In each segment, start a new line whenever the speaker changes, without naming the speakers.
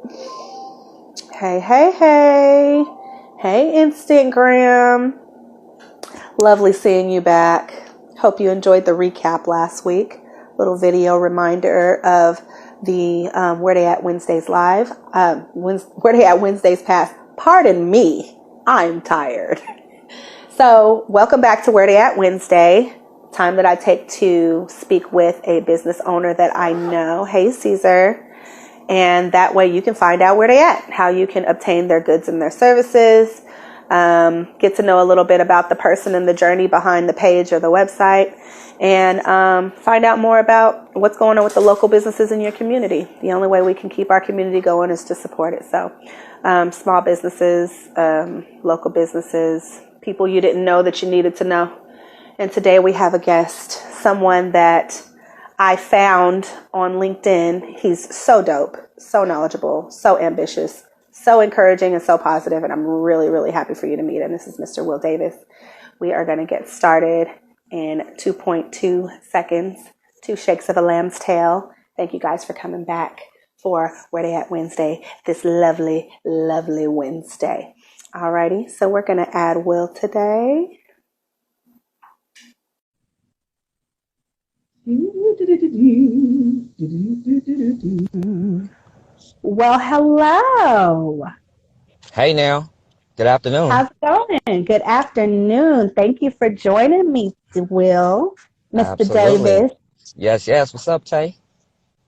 Hey, hey, hey. Hey, Instagram. Lovely seeing you back. Hope you enjoyed the recap last week. Little video reminder of the Where They At Wednesdays live. Where They At Wednesdays past. Pardon me. I'm tired. So welcome back to Where They At Wednesday. Time that I take to speak with a business owner that I know. Hey, Caesar. And that way you can find out where they at, how you can obtain their goods and their services, get to know a little bit about the person and the journey behind the page or the website, and find out more about what's going on with the local businesses in your community. The only way we can keep our community going is to support it. So small businesses, local businesses, people you didn't know that you needed to know. And today we have a guest, someone that I found on LinkedIn. He's so dope, so knowledgeable, so ambitious, so encouraging, and so positive. And I'm really, really happy for you to meet him. This is Mr. Will Davis. We are going to get started in 2.2 seconds, 2 shakes of a lamb's tail. Thank you guys for coming back for Where They At Wednesday, this lovely, lovely Wednesday. Alrighty, so we're going to add Will today. Well, hello.
Hey now. Good afternoon.
How's it going? Good afternoon. Thank you for joining me, Will. Mr.
Absolutely.
Davis.
Yes. What's up, Tay?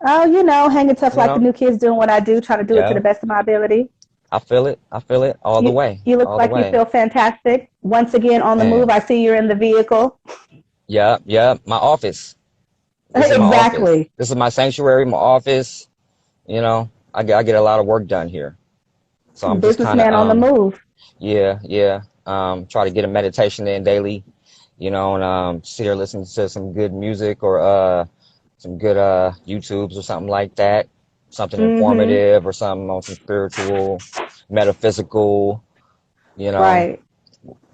Oh, hanging tough like the new kids, doing what I do, trying to do it to the best of my ability.
I feel it all the way.
You look like you feel fantastic. Once again, on the move. I see you're in the vehicle.
Yeah. My office.
Exactly.
This is my sanctuary, my office. I get a lot of work done here. So I'm just kind of
on the move.
Yeah. Try to get a meditation in daily, and sit here listening to some good music or some good YouTubes or something like that. Something informative or something on some spiritual, metaphysical,
Right.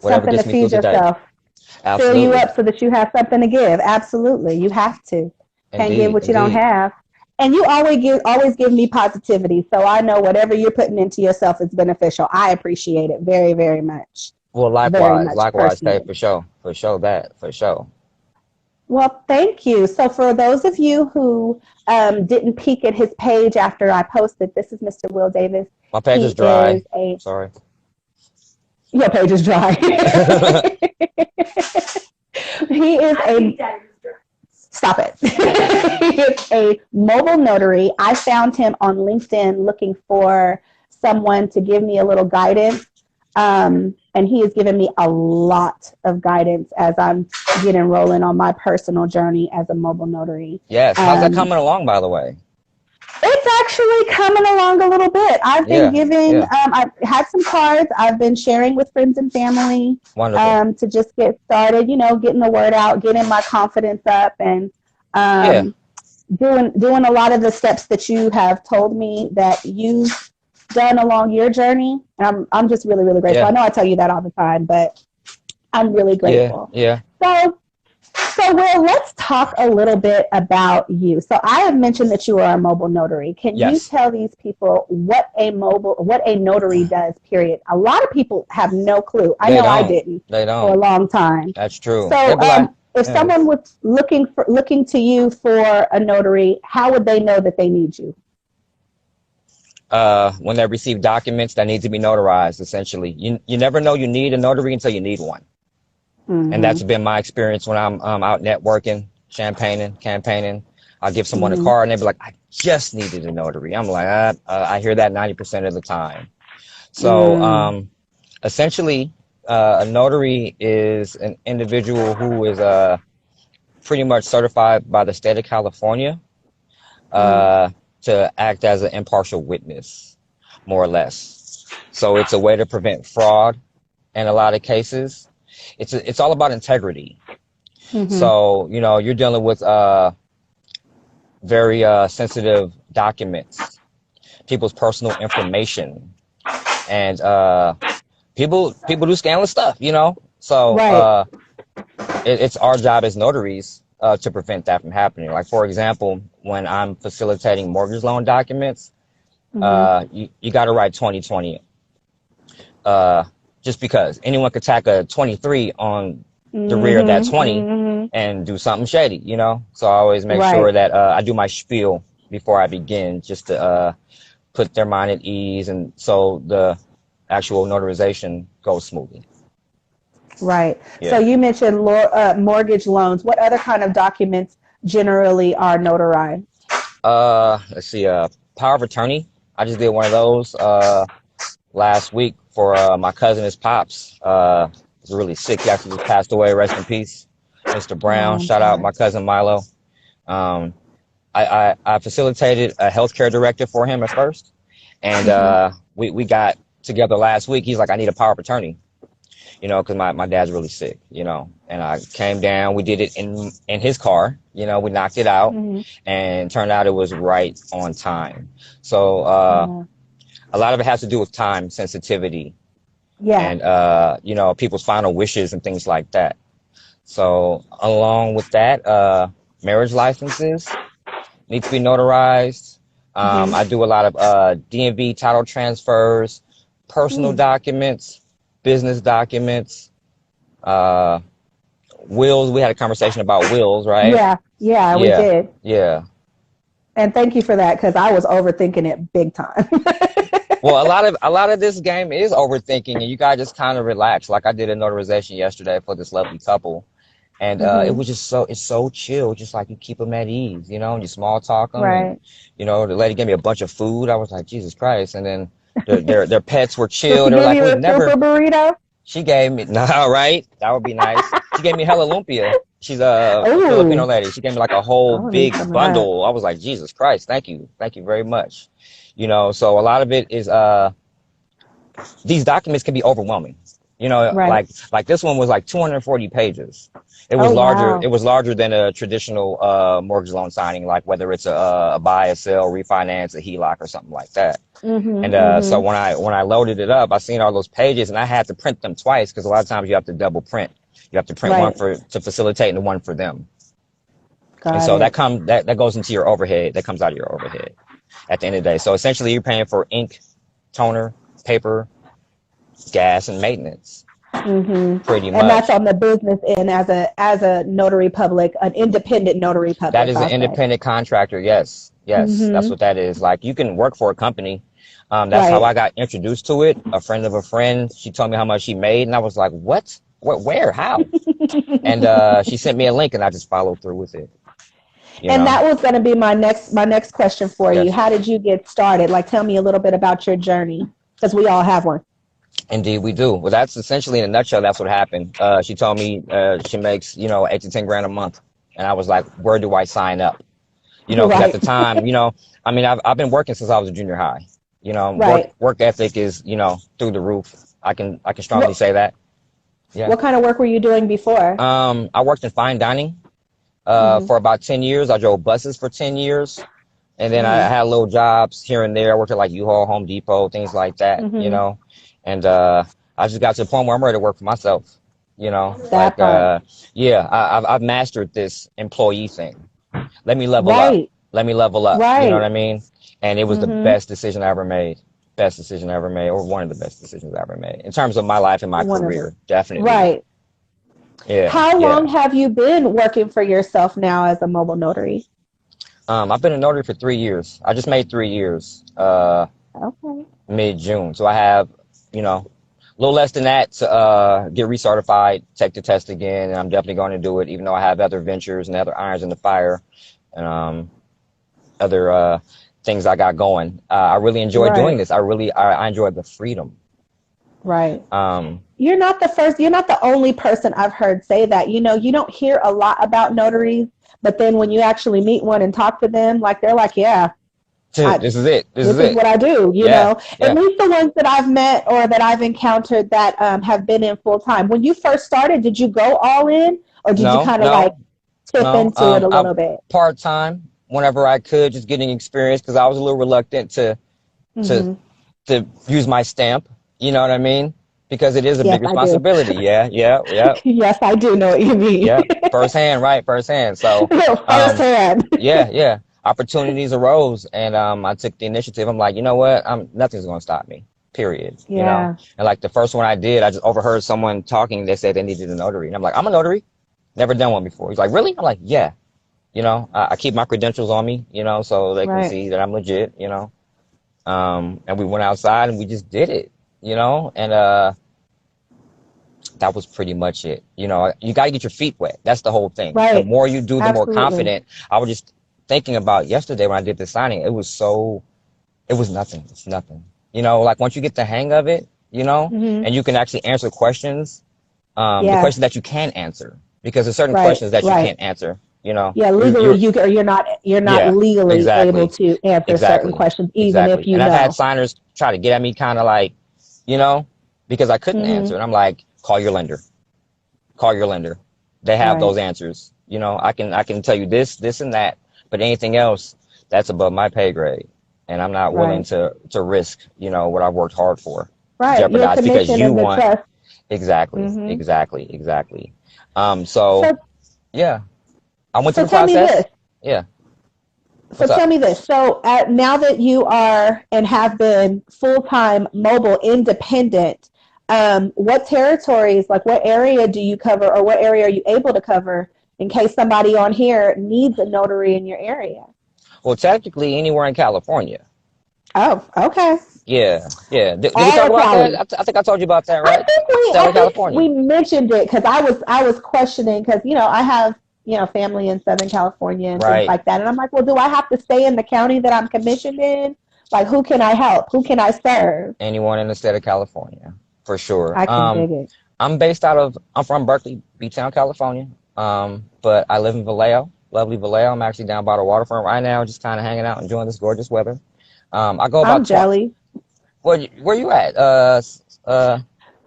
whatever
Something
gets
to
me through
feed
the day.
yourself.
Absolutely.
Fill you up so that you have something to give. Absolutely. You have to. Can't give what you don't have. And you always give me positivity. So I know whatever you're putting into yourself is beneficial. I appreciate it very, very much.
Well, likewise, Tay, for sure.
Well, thank you. So for those of you who didn't peek at his page after I posted, this is Mr. Will Davis.
My page is dry. Sorry.
Your page is dry. He is Stop it. He is a mobile notary. I found him on LinkedIn looking for someone to give me a little guidance. And he has given me a lot of guidance as I'm getting rolling on my personal journey as a mobile notary.
Yes. How's that coming along, by the way?
It's actually coming along a little bit. I've been I've had some cards. I've been sharing with friends and family.
Wonderful.
To just get started, getting the word out, getting my confidence up, and doing a lot of the steps that you have told me that you've done along your journey. And I'm just really, really grateful. I know I tell you that all the time, but I'm really grateful.
Yeah.
So, Will, let's talk a little bit about you. So I have mentioned that you are a mobile notary. Can you tell these people what a notary does, period? A lot of people have no clue. I didn't
for
a long time.
That's true.
So if someone was looking to you for a notary, how would they know that they need you?
When they receive documents that need to be notarized, essentially. You never know you need a notary until you need one. And that's been my experience when I'm out networking, campaigning. I'll give someone a card and they'll be like, I just needed a notary. I'm like, I hear that 90% of the time. So essentially, a notary is an individual who is pretty much certified by the state of California to act as an impartial witness, more or less. So it's a way to prevent fraud in a lot of cases. It's all about integrity. So, you're dealing with very sensitive documents, people's personal information, and people do scandalous stuff, So it's our job as notaries to prevent that from happening. Like, for example, when I'm facilitating mortgage loan documents, You got to write 2020. Just because anyone could tack a 23 on the rear of that 20 and do something shady, you know? So I always make sure that I do my spiel before I begin, just to put their mind at ease, and so the actual notarization goes smoothly.
Right.
Yeah.
So you mentioned mortgage loans. What other kind of documents generally are notarized?
Let's see, power of attorney. I just did one of those last week for my cousin, his pops. Was really sick. He actually just passed away. Rest in peace, Mr. Brown. Shout out my cousin Milo. I facilitated a healthcare directive for him at first, and we got together last week. He's like, I need a power of attorney, you know, because my dad's really sick, you know. And I came down. We did it in his car, you know. We knocked it out, and turned out it was right on time. So a lot of it has to do with time sensitivity, and you know, people's final wishes and things like that. So along with that, marriage licenses need to be notarized. I do a lot of DMV title transfers, personal documents, business documents, wills. We had a conversation about wills, right?
Yeah, we did.
Yeah.
And thank you for that, because I was overthinking it big time.
Well, a lot of this game is overthinking, and you gotta just kind of relax. Like I did a notarization yesterday for this lovely couple, and it was just it's so chill. Just like you keep them at ease, you know, and you small talk them.
Right.
And, you know, the lady gave me a bunch of food. I was like, Jesus Christ. And then their pets were chill. They're like, we've never. Burrito? She gave me right. That would be nice. She gave me hella lumpia. She's a Filipino lady. She gave me like a whole big bundle. I was like, Jesus Christ, thank you very much. You know, so a lot of it is these documents can be overwhelming. You know, like this one was like 240 pages. It was larger. Wow. It was larger than a traditional mortgage loan signing, like whether it's a buy, a sell, refinance, a HELOC, or something like that. So when I loaded it up, I seen all those pages, and I had to print them twice, because a lot of times you have to double print. You have to print one to facilitate and one for them. So that goes into your overhead. That comes out of your overhead at the end of the day. So essentially, you're paying for ink, toner, paper, gas, and maintenance. Pretty much. And that's on the business end as a notary public, an independent notary public. That is an independent contractor. Yes, that's what that is. Like, you can work for a company. That's how I got introduced to it. A friend of a friend, she told me how much she made, and I was like, what? Where? How? And she sent me a link, and I just followed through with it. And that was going to be my next question for you. How did you get started? Like, tell me a little bit about your journey, because we all have one. Indeed, we do. Well, that's essentially, in a nutshell, that's what happened. She told me she makes, you know, 8 to 10 grand a month. And I was like, where do I sign up? You know, 'cause at the time, you know, I mean, I've been working since I was a junior high. You know, work ethic is, you know, through the roof. I can strongly say that. Yeah. What kind of work were you doing before? I worked in fine dining for about 10 years. I drove buses for 10 years. And then I had little jobs here and there. I worked at like U-Haul, Home Depot, things like that, you know. And I just got to the point where I'm ready to work for myself, you know. I've mastered this employee thing. Let me level up. Let me level up. You know what I mean? And it was the best decision I ever made. Best decision I ever made, or one of the best decisions I ever made in terms of my life and my career. Definitely. Right. Yeah. How long have you been working for yourself now as a mobile notary? I've been a notary for 3 years. I just made 3 years. Mid-June. So I have, you know, a little less than that to get recertified, take the test again, and I'm definitely going to do it, even though I have other ventures and other irons in the fire, and other things I got going. I really enjoy doing this. I enjoy the freedom. Right. You're not the only person I've heard say that. You know, you don't hear a lot about notaries, but then when you actually meet one and talk to them, like, they're like, this is it. This is what I do, you know. At least the ones that I've met or that I've encountered that have been in full time. When you first started, did you go all in, or did you kind of like tip into it a little bit? Part time, whenever I could, just getting experience, because I was a little reluctant to use my stamp. You know what I mean? Because it is a big responsibility. Yes, I do know what you mean. Firsthand, right? Firsthand. So firsthand. opportunities arose, and I took the initiative. I'm like, you know what? Nothing's going to stop me. Period. You know,
Yeah.
and like the first one I did, I just overheard someone talking. They said they needed a notary, and I'm like, I'm a notary. Never done one before. He's like, really? I'm like, yeah. You know, I keep my credentials on me. You know, so they can
Right.
see that I'm legit. You know, and we went outside and we just did it. You know, and that was pretty much it. You know, you got to get your feet wet. That's the whole thing. The
Right.
more you do, the more
Absolutely.
confident. I was just thinking about yesterday when I did the signing. It was nothing. It's nothing. You know, like once you get the hang of it, you know,
Mm-hmm.
and you can actually answer questions, the
Yeah.
questions that you can answer, because there's certain
Right.
questions that you
Right.
can't answer. You know,
Yeah.
you're
Legally, you're not
yeah,
legally able
exactly,
to answer certain
exactly,
questions, even if
exactly.
you
And I've had
know.
signers try to get at me, kind of like, you know, because I couldn't
Mm-hmm.
answer, and I'm like, call your lender. Call your lender. They have
Right.
those answers. You know, I can tell you this, and that, but anything else, that's above my pay grade. And I'm not willing
Right.
to risk, you know, what I've worked hard for,
Right. Your
jeopardize because
commission
you
and the
want.
trust.
Exactly,
Mm-hmm.
exactly, exactly. So
So,
yeah, I went through
so
the
tell me this.
process. Yeah.
So
What's
tell
up?
me this. So now that you are and have been full-time mobile independent, what territories, like what area do you cover, or what area are you able to cover in case somebody on here needs a notary in your area?
Well, technically anywhere in California.
Oh, okay.
Yeah, yeah. Did we
All
talk
of
about that?
Cali.
I think I told you about that,
I
right?
think we
State
I
of
think
California.
we mentioned it because I was questioning because I have family in Southern California and things
Right.
like that, and I'm like, well, do I have to stay in the county that I'm commissioned in? Like, who can I help? Who can I serve?
Anyone in the state of California, for sure.
I can dig it.
I'm from Berkeley, B-Town, California. But I live in Vallejo, lovely Vallejo. I'm actually down by the waterfront right now, just kind of hanging out, enjoying this gorgeous weather. I go
I'm
about 20.
jelly.
Where you at? Down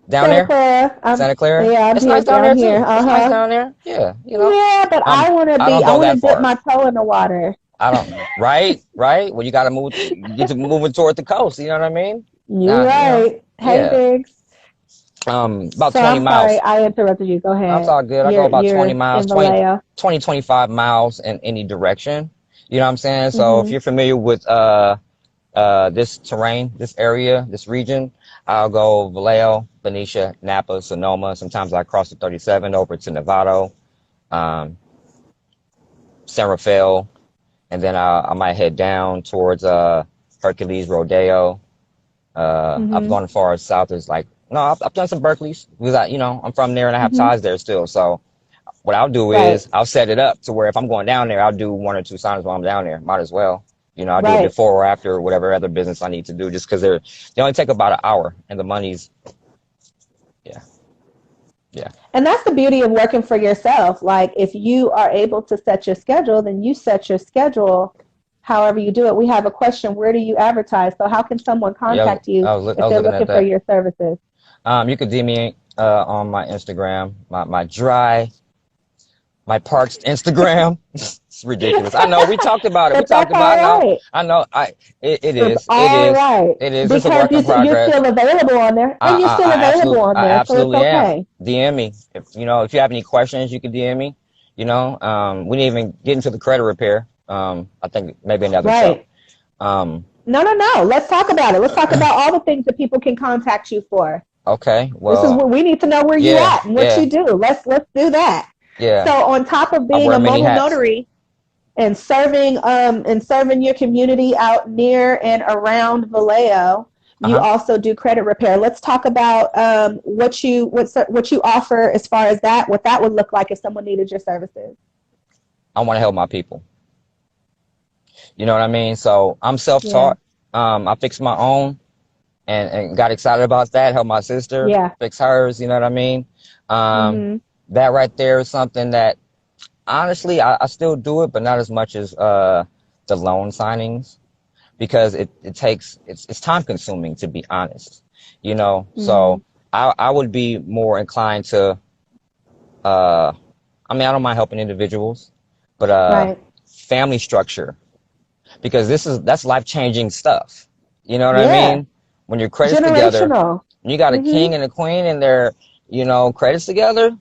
Santa
there,
Clara.
Santa Clara.
Yeah, I'm
It's
here
nice down there
down here.
too. It's nice
Uh-huh.
down there. Yeah, you know.
Yeah, but
Um, I don't
I
go
want to
that
dip
far.
my toe in the water.
I don't. Right, right. Well, you got to move. Get to moving toward the coast. You know what I mean?
You're
You know.
right. Hey,
Yeah.
Biggs.
About
So
20
I'm sorry
miles.
I interrupted you. Go
That's
ahead.
all good. I go about 20
You're
miles,
in Vallejo.
25 miles in any direction. You know what I'm saying? So if
Mm-hmm.
you're familiar with this terrain, this area, this region, I'll go Vallejo, Benicia, Napa, Sonoma. Sometimes I cross the 37 over to Novato, um, San Rafael, and then I might head down towards Hercules, Rodeo. I've
Mm-hmm.
gone as far as south as like no, I've done some Berkeley's because I'm from there and I have
Mm-hmm.
ties there still. So what I'll do
Right.
is I'll set it up to where if I'm going down there, I'll do one or two signings while I'm down there. Might as well. You know, I'll do it
Right.
before or after whatever other business I need to do just because they only take about an hour and the money's, yeah, yeah.
And that's the beauty of working for yourself. Like, if you are able to set your schedule, then you set your schedule however you do it. We have a question. Where do you advertise? So how can someone
Yeah,
contact you
I
if
was
they're
looking at
looking for
that.
your services?
You could DM me on my Instagram, my parched Instagram. It's ridiculous. I know we talked about it. We
But
talked
that's
about.
all right.
I know. It
It's
is. It
all
is.
right.
It is. It's a
Because
work in
you're
progress.
still available on there. And you're still available on
I
there. So it's
absolutely am.
okay.
DM me. If you have any questions, you can DM me. We didn't even get into the credit repair. I think maybe another show.
Right.
Um,
No. Let's talk about it. Let's talk about all the things that people can contact you for.
okay.
This is what
Well,
we need to know where you
yeah,
at and what
yeah,
you do. Let's do that.
yeah.
So on top of
I
being
wear
a
many
mobile
hats.
notary and serving your community out near and around Vallejo, you
Uh-huh.
also do credit repair. Let's talk about what you offer as far as that, what that would look like if someone needed your services.
I want to help my people. You know what I mean? So I'm
Yeah.
self-taught. I fixed my own and got excited about that. Helped my sister
Yeah.
fix hers. You know what I mean? Um,
Mhm.
that right there is something that honestly I still do it, but not as much as the loan signings because it takes it's time consuming to be honest. So
Mhm.
I would be more inclined to uh, I mean I don't mind helping individuals, but
Right.
family structure because that's life changing stuff. You know what I
Yeah.
mean? When your credits together,
Generational.
when you got a
Mhm.
king and a queen and their, credits together,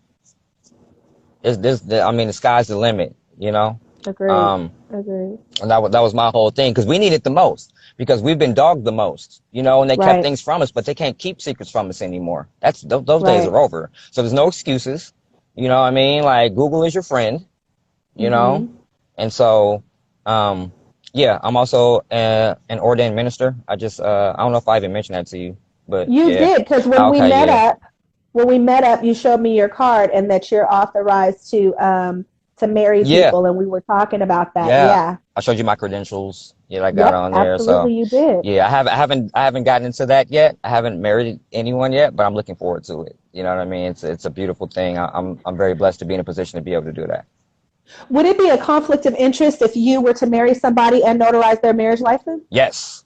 I mean, the sky's the limit,
Agreed.
Um,
Agreed.
and that was my whole thing, because we need it the most, because we've been dogged the most, and they kept
Right.
things from us, but they can't keep secrets from us anymore. Those days
Right.
are over. So there's no excuses. You know what I mean? Like, Google is your friend, you know?
Mm-hmm.
And so, yeah, I'm also an ordained minister. I don't know if I even mentioned that to you, but
You
yeah.
did, because
Okay, yeah.
when we met up, you showed me your card and that you're authorized to marry
Yeah,
people, and we were talking about that.
yeah.
Yeah.
I showed you my credentials. Yeah, I got
Yep,
on there. So
absolutely you did.
yeah, I haven't gotten into that yet. I haven't married anyone yet, but I'm looking forward to it. You know what I mean? It's a beautiful thing. I'm very blessed to be in a position to be able to do that.
Would it be a conflict of interest if you were to marry somebody and notarize their marriage license?
Yes.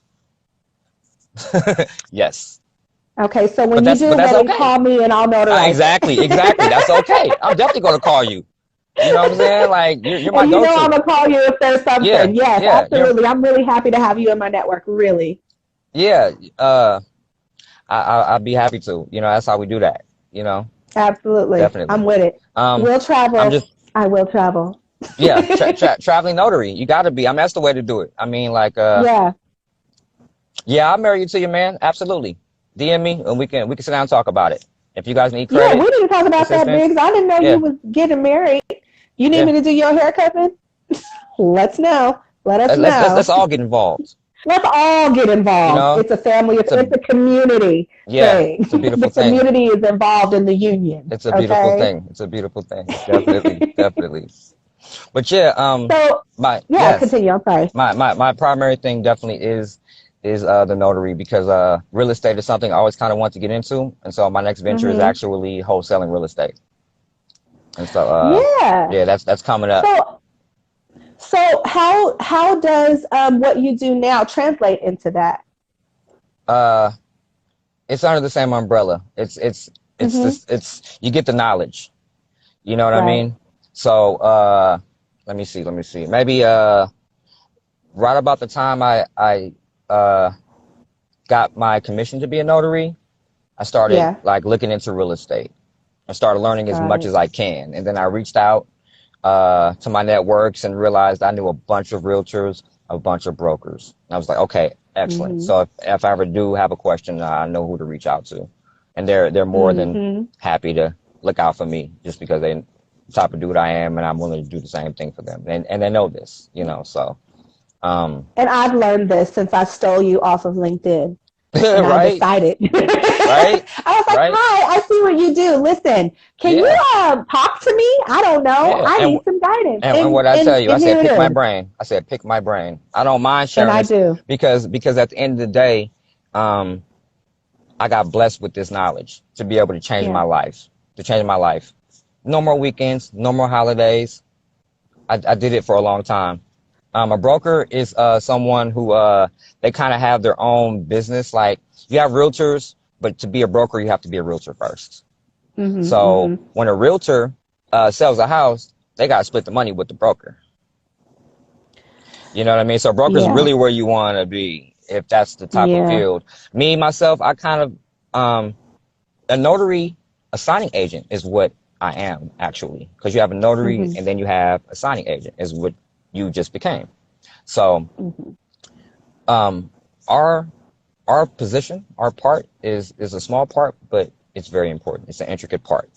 Yes.
Okay, so
But
when you
that's
do
but that's
wedding,
okay.
call me and I'll notarize
Exactly, exactly. That's
it.
okay. I'm definitely gonna call you. You know what I'm saying? Like, you're my
And you know I'm
go-to.
gonna call you if there's
Yeah,
something. Yes,
yeah.
absolutely. I'm really happy to have you in my network. Really.
Yeah. I'd be happy to. That's how we do that. You know,
Absolutely. I'm
definitely.
with it.
Um,
We'll
I'm
travel.
just
I will travel.
Yeah, traveling notary. You got to be. I mean, that's the way to do it. I mean, like,
Yeah.
yeah, I'll marry you to you, man. Absolutely. DM me and we can sit down and talk about it. If you guys need
Yeah, we
credit,
need to talk about that,
assistance,
Biggs. I didn't know you
yeah,
was getting married. You need
yeah.
me to do your hair cousin? Let's know. Let us
Let's
know.
all get involved.
Let's all get
You
involved.
know,
It's a family,
it's a
it's a community
yeah,
thing.
it's a
The
beautiful thing.
community is involved in the union.
It's a beautiful
Okay.
thing. It's a beautiful thing. Definitely, definitely. But yeah,
So
my
yeah,
yes,
continue. I'm sorry.
my primary thing definitely is the notary, because real estate is something I always kind of want to get into, and so my next venture is
Hmm.
actually wholesaling real estate, and so
Yeah.
yeah, that's coming up.
So how does what you do now translate into that?
Uh, it's under the same umbrella. It's
Hmm.
this it's you get the knowledge. You know what I
Right.
mean? So let me see. Maybe right about the time I uh got my commission to be a notary, I started
Yeah.
like looking into real estate. I started learning as
Got
much
it.
as I can. And then I reached out to my networks and realized I knew a bunch of realtors, a bunch of brokers. And I was like, okay, excellent.
Hmm.
So if I ever do have a question, I know who to reach out to. And they're more than
Hmm.
happy to look out for me, just because they the type of dude I am, and I'm willing to do the same thing for them. And they know this, so um
And I've learned this since I stole you off of LinkedIn. And I
right,
decided.
right,
I was like,
right.
"Hi, I see what you do. Listen, can you
Yeah,
talk to me? I don't know.
yeah.
I
And
need some guidance."
And
And
what I tell you, I
and here
said,
it
pick my
is.
brain. I said, pick my brain. I don't mind
And
sharing
I
this,
do.
because at the end of the day, um, I got blessed with this knowledge to be able to change
Yeah.
my life, No more weekends, no more holidays. I did it for a long time. A broker is someone who they kind of have their own business. Like, you have realtors, but to be a broker, you have to be a realtor first.
Mhm.
So
Mhm.
when a realtor sells a house, they got to split the money with the broker. You know what I mean? So broker's
Yeah.
really where you want to be, if that's the type of
Yeah.
field. Me, myself, I kind of, a notary, a signing agent is what I am, actually. Because you have a notary
Mhm.
and then you have a signing agent, is what you just became. So
Mhm.
um, our position, our part is a small part, but it's very important. It's an intricate part.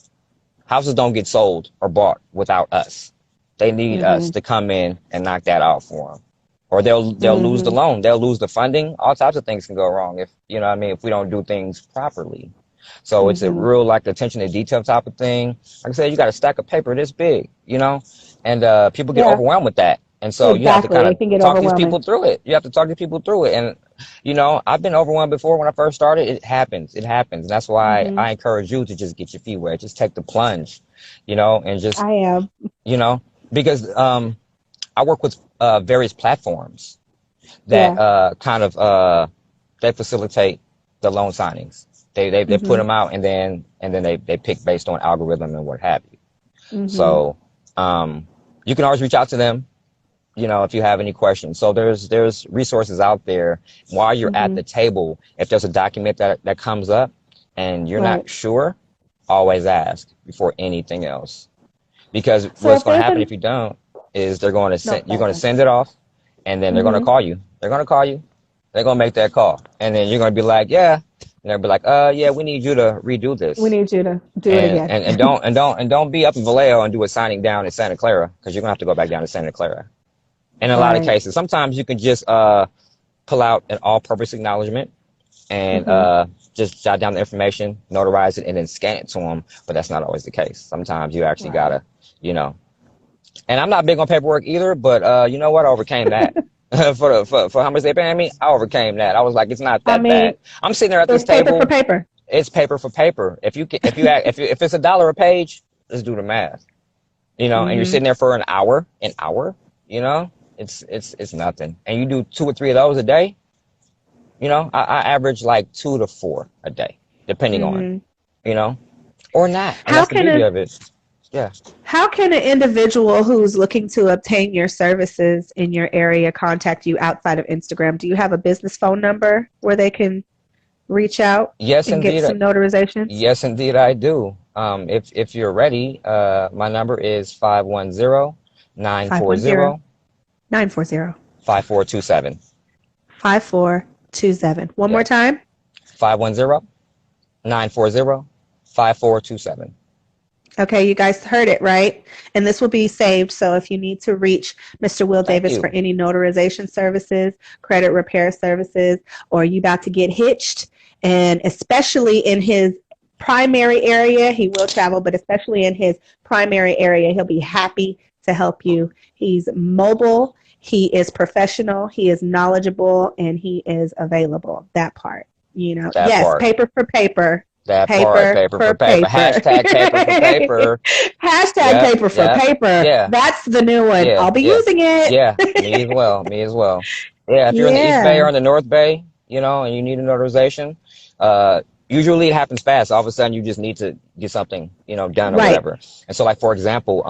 Houses don't get sold or bought without us. They need us
Mhm.
to come in and knock that out for them, or they'll lose the
Mhm.
loan, they'll lose the funding. All types of things can go wrong, if you know what I mean, if we don't do things properly. So it's a
Mhm.
real, like, attention to detail type of thing. Like I said, you got a stack of paper this big, and people get
Yeah.
overwhelmed with that. And so you have to
Exactly.
kind
It
of
can get
talk these
overwhelming.
people through it. You have to talk these people through it. And I've been overwhelmed before when I first started. It happens. It happens. And that's why
Mhm.
I encourage you to just get your feet wet. Just take the plunge, and just,
I am.
you know, because I work with various platforms that
Yeah.
they facilitate the loan signings. They put
Mhm.
them out, and then they pick based on algorithm and what have you.
Mhm.
So you can always reach out to them, if you have any questions. So there's resources out there while you're at
Mhm.
the table. If there's a document that comes up and you're
Right.
not sure, always ask before anything else. Because
So
what's
if
going to
there's
happen
an
if you don't? is they're going to
No
send, you're going to
problem.
send it off, and then they're going to
Mm-hmm.
call you. They're going to call you. They're going to make that call, and then you're going to be like, yeah, and they'll be like, yeah, we need you to redo
We
this,
need you to do it again.
and don't be up in Vallejo and do a signing down in Santa Clara, because you're going to have to go back down to Santa Clara. In a lot of
Right.
cases, sometimes you can just pull out an all-purpose acknowledgement and just jot down the information, notarize it, and then scan it to them. But that's not always the case. Sometimes you actually gotta, you know. And I'm not big on paperwork either, but you know what? I overcame that. For how much they paying me, I overcame that. I was like, it's not that bad. I'm sitting there at this table.
Paper for paper.
It's paper for paper. If if it's $1 a page, let's do the math. You know, and you're sitting there for an hour. You know, it's nothing. And you do 2 or 3 of those a day. You know, I average like 2 to 4 a day, depending on, you know, or not. And that's the beauty of it. Yeah.
How can an individual who's looking to obtain your services in your area contact you outside of Instagram? Do you have a business phone number where they can reach out
Yes,
and
indeed.
get some notarizations?
Yes, indeed, I do. If you're ready, my number is 510-940-5427.
5427. One more time.
510-940-5427.
Okay, you guys heard it, right? And this will be saved. So if you need to reach Mr. Will Davis for any notarization services, credit repair services, or you about to get hitched, and especially in his primary area, he will travel, but especially in his primary area, he'll be happy to help you. He's mobile, he is professional, he is knowledgeable, and he is available. That part, you know. Yes, part. Paper for paper.
That part, paper for paper. Hashtag paper for paper.
Hashtag paper for paper.
Yeah.
That's the new one. Yeah. I'll be using it.
Yeah, me as well. Yeah, if you're in the East Bay or in the North Bay, you know, and you need a notarization, usually it happens fast. All of a sudden you just need to get something, you know, done or whatever. And so, like, for example,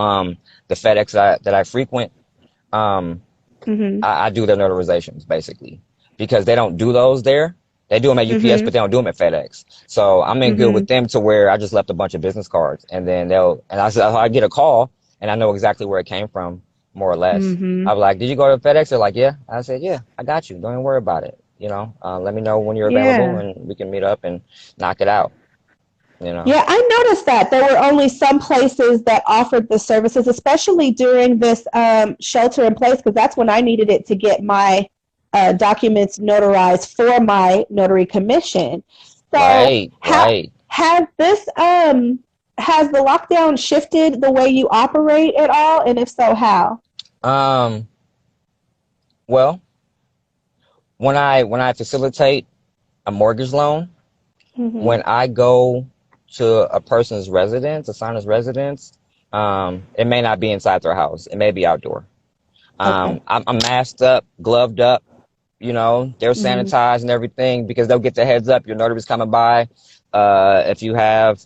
the FedEx that I frequent, I do their notarizations, basically, because they don't do those there. They do them at UPS, but they don't do them at FedEx. So I'm in good with them to where I just left a bunch of business cards, and then I get a call, and I know exactly where it came from, more or less. I was like, "Did you go to FedEx?" They're like, "Yeah." I said, "Yeah, I got you. Don't even worry about it. You know, let me know when you're available, and we can meet up and knock it out." You know.
Yeah, I noticed that there were only some places that offered the services, especially during this shelter in place, because that's when I needed it to get my documents notarized for my notary commission. So has this has the lockdown shifted the way you operate at all, and if so, how?
Well, when I facilitate a mortgage loan, when I go to a person's residence, a signer's residence, it may not be inside their house. It may be outdoor. I'm masked up, gloved up. You know, they're sanitized and everything, because they'll get the heads up. Your notary's coming by. If you have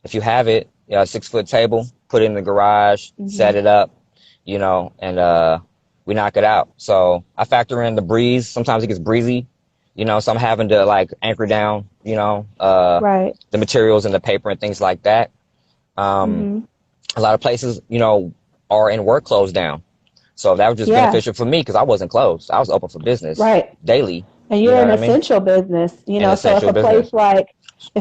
it, 6-foot table, put it in the garage, set it up, you know, and we knock it out. So I factor in the breeze. Sometimes it gets breezy, you know, so I'm having to like anchor down, you know, the materials and the paper and things like that. A lot of places, you know, are in work closed down. So that was just beneficial for me, because I wasn't closed. I was open for business daily.
And you're an essential business, you know. So if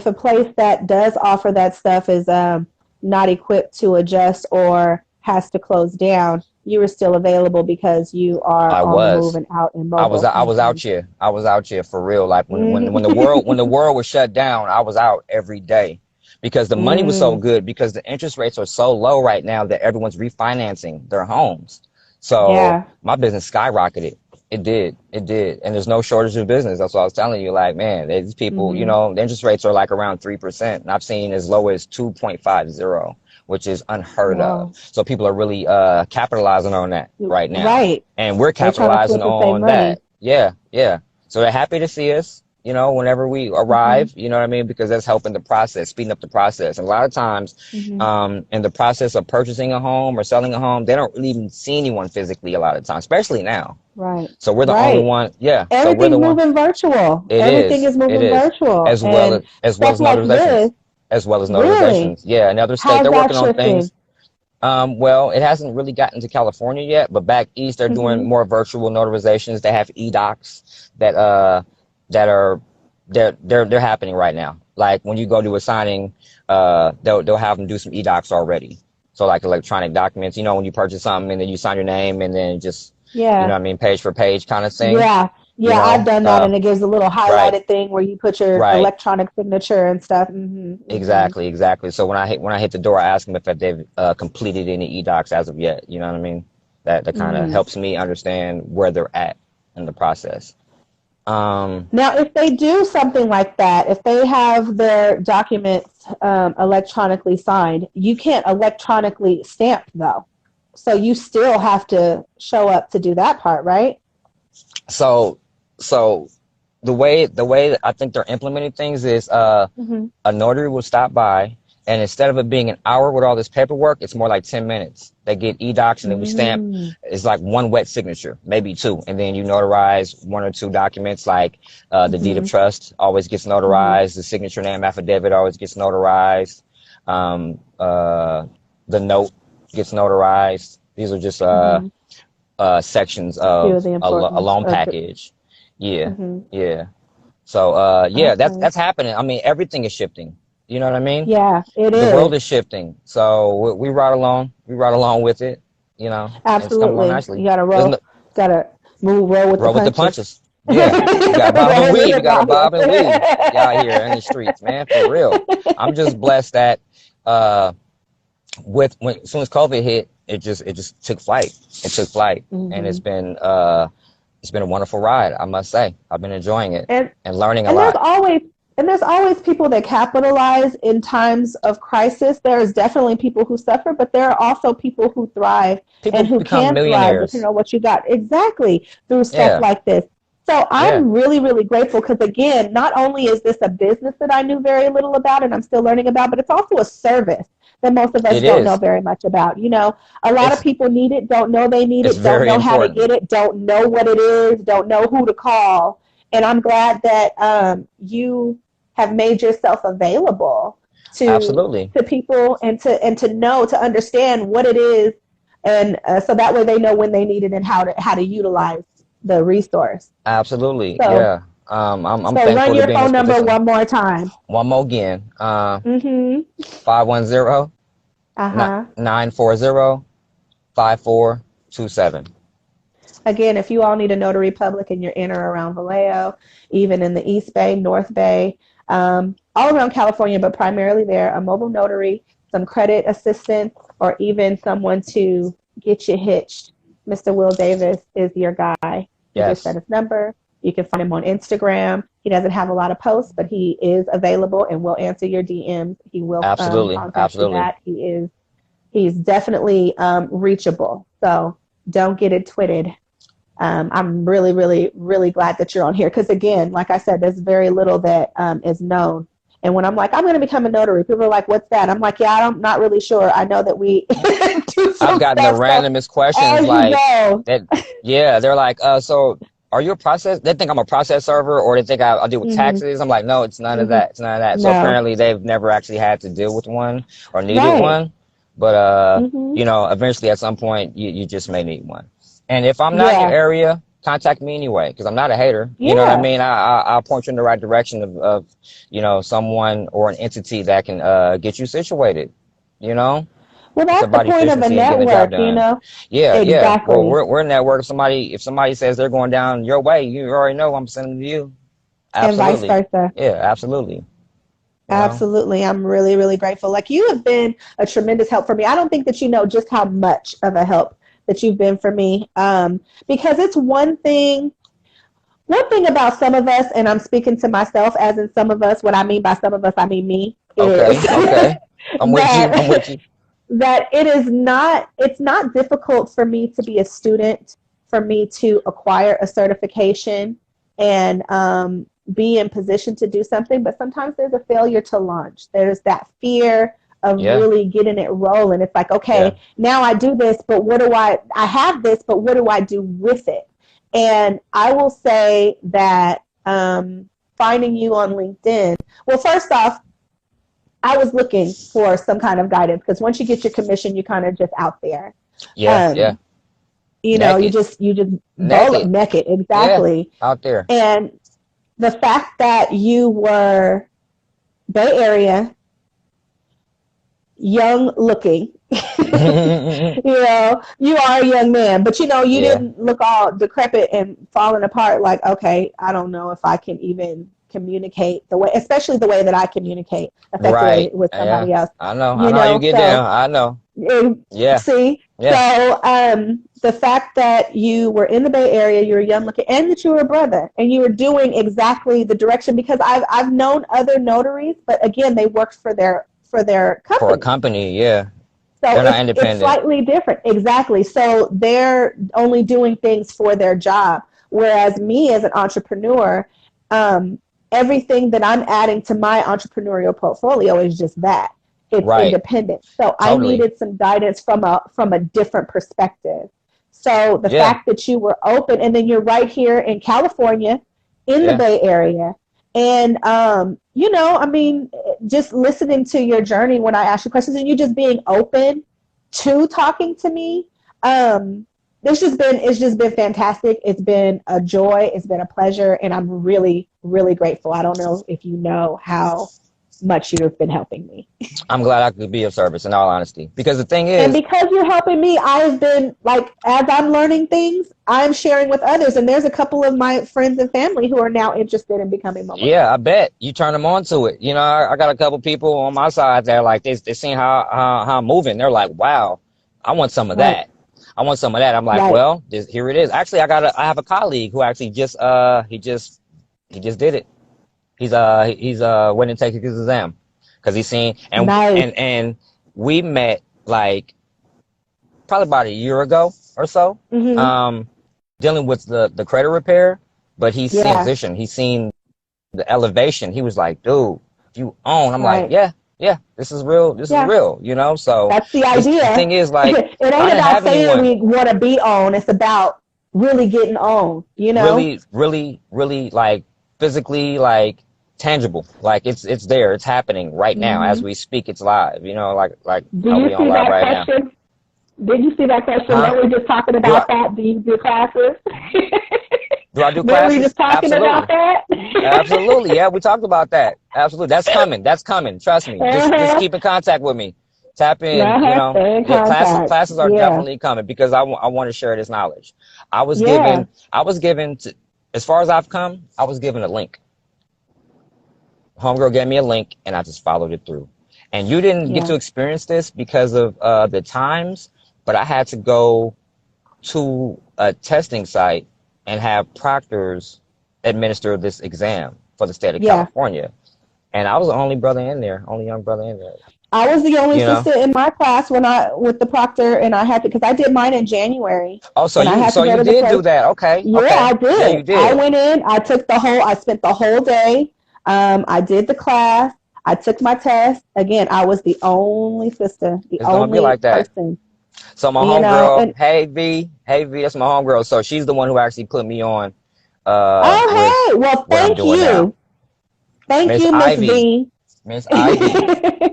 a place that does offer that stuff is not equipped to adjust or has to close down, you were still available because you are on the move and out and mobile.
I was out here. I was out here for real. Like when the world was shut down, I was out every day, because the money was so good, because the interest rates are so low right now that everyone's refinancing their homes. So my business skyrocketed. It did. And there's no shortage of business. That's what I was telling you. Like, man, these people, you know, the interest rates are like around 3%. And I've seen as low as 2.50, which is unheard of. So people are really capitalizing on that right now. And we're capitalizing on that. Yeah. So they're happy to see us, you know, whenever we arrive, you know what I mean? Because that's helping the process, speeding up the process. And a lot of times, in the process of purchasing a home or selling a home, they don't really even see anyone physically a lot of times, especially now. So we're the only one.
Everything's moving virtual. Everything is moving virtual.
As well as notarizations. As well as notarizations. Yeah, in other states, they're working on things. Well, it hasn't really gotten to California yet, but back east they're doing
Mm-hmm.
more virtual notarizations. They have e-docs that are they're happening right now. Like when you go to a signing, they'll have them do some e-docs already. So like electronic documents, when you purchase something and then you sign your name and then just,
Yeah.
what I mean, page for page kind of thing.
Yeah.
You
Yeah, I've
know,
done that, and it gives a little
right,
highlighted thing where you put your
right.
electronic signature and stuff. Mm-hmm. Mm-hmm.
Exactly, exactly. So when I hit the door, I ask them if they've completed any e-docs as of yet. You know what I mean? That kind of
Mm-hmm.
helps me understand where they're at in the process.
Now, if they do something like that, if they have their documents electronically signed, you can't electronically stamp though. So you still have to show up to do that part, right?
so so the way that I think they're implementing things is
Mm-hmm.
a notary will stop by, and instead of it being an hour with all this paperwork, it's more like 10 minutes. They get e-docs and then we stamp.
Mm.
It's like one wet signature, maybe two, and then you notarize one or two documents, like the deed of
Mm-hmm.
trust always gets
Mm-hmm.
notarized, the signature name affidavit always gets notarized, the note gets notarized. These are just
Mm-hmm.
sections
A few of
of
the
a
important
loan
of the.
package. Yeah,
Mm-hmm.
yeah. So yeah,
Okay.
that's happening. I mean, everything is shifting. You know what I mean?
Yeah, it
The world
is.
is shifting. So we ride along. We ride along with it. And it's coming along
Absolutely.
nicely.
You gotta
There's no
gotta roll with the
roll with the
punches.
punches. Yeah, we got to bob and
Roll with
weave. We
it
got to
out here.
bob and weave. Y'all here in the streets, man, for real. I'm just blessed that uh, as soon as COVID hit, it just took flight. It took flight, and
Hmm.
it's been a wonderful ride. I must say, I've been enjoying it
And
and learning a
and
lot.
there's always people that capitalize in times of crisis. There is definitely people who suffer, but there are also people who thrive
People
and who
become
can thrive depending
millionaires.
on what you got exactly through stuff
Yeah,
like this. So
yeah.
I'm really, really grateful because again, not only is this a business that I knew very little about and I'm still learning about, but it's also a service that most of us
It
don't know
is.
very much about. A lot of
It's
people need it, don't know they need
it's
it, don't
very
know how to get
important.
it, don't know what it is, don't know who to call. And I'm glad that you have made yourself available to
Absolutely.
people and to know to understand what it is, and so that way they know when they need it and how to utilize the resource.
Absolutely.
So
Yeah. I'm
so run
thankful to
your
be in
phone
this
number
position.
one more time.
One more again.
Mm-hmm.
510
Uh-huh.
940 5427.
Again, if you all need a notary public and you're in or around Vallejo, even in the East Bay, North Bay, all around California, but primarily there, a mobile notary, some credit assistance, or even someone to get you hitched, Mr. Will Davis is your guy. He just sent
Yes.
his number. You can find him on Instagram. He doesn't have a lot of posts, but he is available and will answer your DMs. He will
Absolutely.
contact you
Absolutely.
back. He's definitely reachable. So don't get it twitted. I'm really, really, really glad that you're on here because, again, like I said, there's very little that is known. And when I'm like, I'm going to become a notary, people are like, what's that? I'm like, yeah, I'm not really sure. I know that we do
I've
some
gotten the
stuff. So
randomest questions
as you
like
go.
that. Yeah, they're like, so are you a process? They think I'm a process server, or they think I deal with
Hmm.
taxes. I'm like, no, it's none of
Hmm.
that. It's none of that. So
No.
apparently they've never actually had to deal with one or needed
Right.
one. But
Hmm.
eventually at some point you just may need one. And if I'm not in your
Yeah.
area, contact me anyway, because I'm not a hater. You know what I
Yeah.
mean? I'll point you in the right direction of someone or an entity that can get you situated. You know?
Well,
It's
that's the
about
point of a
efficiency and getting the job
network,
done. Yeah, yeah. Well,
Exactly.
we're in that work. If somebody says they're going down your way, you already know I'm sending them to you.
And vice
Absolutely.
versa.
Yeah, absolutely. You know?
Absolutely. I'm really, really grateful. Like you have been a tremendous help for me. I don't think that you know just how much of a help that you've been for me. Because it's one thing about some of us, and I'm speaking to myself as in some of us, what I mean by some of us, I mean me, is
Okay, okay. I'm with you. I'm
that
with you.
that it's not difficult for me to be a student, for me to acquire a certification and be in position to do something, but sometimes there's a failure to launch. There's that fear of
Yeah,
really getting it rolling. It's like,
yeah.
okay, now I do this, but I have this, but what do I do with it? And I will say that finding you on LinkedIn, well, first off, I was looking for some kind of guidance, because once you get your commission, you kind of just out there.
Yeah, yeah.
You know, you just naked, exactly.
Yeah, out there.
And the fact that you were Bay Area, young looking, you know, you are a young man, but you know, you didn't look all decrepit and falling apart. Like, okay, I don't know if I can even communicate the way, especially the way that I communicate effectively with somebody else.
I know how you get down. I know.
See, so the fact that you were in the Bay Area, you were young looking, and that you were a brother, and you were doing exactly the direction, because I've known other notaries, but again, they worked for their company.
For a company, yeah.
So
they're not independent.
It's slightly different. Exactly. So they're only doing things for their job. Whereas me as an entrepreneur, everything that I'm adding to my entrepreneurial portfolio is just that. It's independent. So I needed some guidance from a different perspective. So the fact that you were open, and then you're right here in California, in the Bay Area. And, you know, I mean, just listening to your journey when I ask you questions, and you just being open to talking to me, it's just been fantastic. It's been a joy. It's been a pleasure. And I'm really, really grateful. I don't know if you know how much you've been helping me.
I'm glad I could be of service, in all honesty, because the thing is,
and because you're helping me, I've been like, as I'm learning things, I'm sharing with others, and there's a couple of my friends and family who are now interested in becoming mobile.
Yeah, I bet you turn them on to it. You know, I got a couple people on my side that are like, they seen how I'm moving. They're like, wow, I want some of that. I want some of that. I'm like, well, here it is. Actually, I have a colleague who actually just he just did it. He's went and taking his exam, because he's seen, and we met like probably about a year ago or so, dealing with the credit repair, but he's seen position. He's seen the elevation. He was like, dude, if you own, I'm like, yeah, this is real. This is real, you know? So
that's the idea.
The thing is, like,
it ain't about saying we want to be on. It's about really getting on, you know? Really like physically, like tangible, like it's there, it's happening right now as we speak. It's live, you know, like do you see that right question now. Did you see that question? Huh? We were just talking about that. Do you do classes?
Do I do classes?
Were we just talking about that?
Absolutely, yeah, we talked about that. Absolutely, that's coming. Trust me. Just keep in contact with me. Tap in, you know. Classes are definitely coming, because I want to share this knowledge. I was given to, as far as I've come, I was given a link. Homegirl gave me a link, and I just followed it through. And you didn't get to experience this because of the times, but I had to go to a testing site and have proctors administer this exam for the state of California. And I was the only brother in there, only young brother in there.
I was the only sister in my class with the proctor, and I had to, because I did mine in January.
Oh, so you did do that? Okay.
Yeah,
okay.
I did.
Yeah, you did.
I went in. I spent the whole day. I did the class. I took my test. Again, I was the only sister, the only person.
So my homegirl, hey V, that's my homegirl. So she's the one who actually put me on.
Well, thank you. Thank you, Miss V.
Miss Ivy.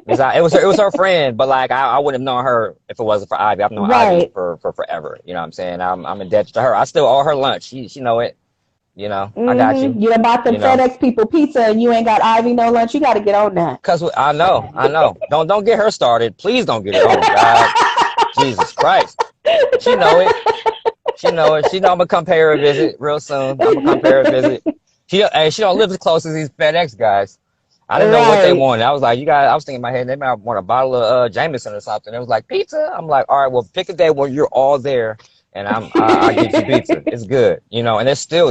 It was her friend, but like I wouldn't have known her if it wasn't for Ivy. I've known Ivy for forever. You know what I'm saying? I'm indebted to her. I still owe her lunch. She know it. You know, I got you.
You about to FedEx people pizza, and you ain't got Ivy no lunch. You got to get on that.
Cause I know. Don't get her started. Please don't get her on. God, Jesus Christ. She know it. She know I'm gonna come pay her a visit real soon. I'm gonna come pay her a visit. She don't live as close as these FedEx guys. I didn't know what they wanted. I was like, I was thinking in my head, they might want a bottle of Jameson or something. It was like pizza. I'm like, all right, well, pick a day when you're all there, and I get you pizza. It's good, you know. And they still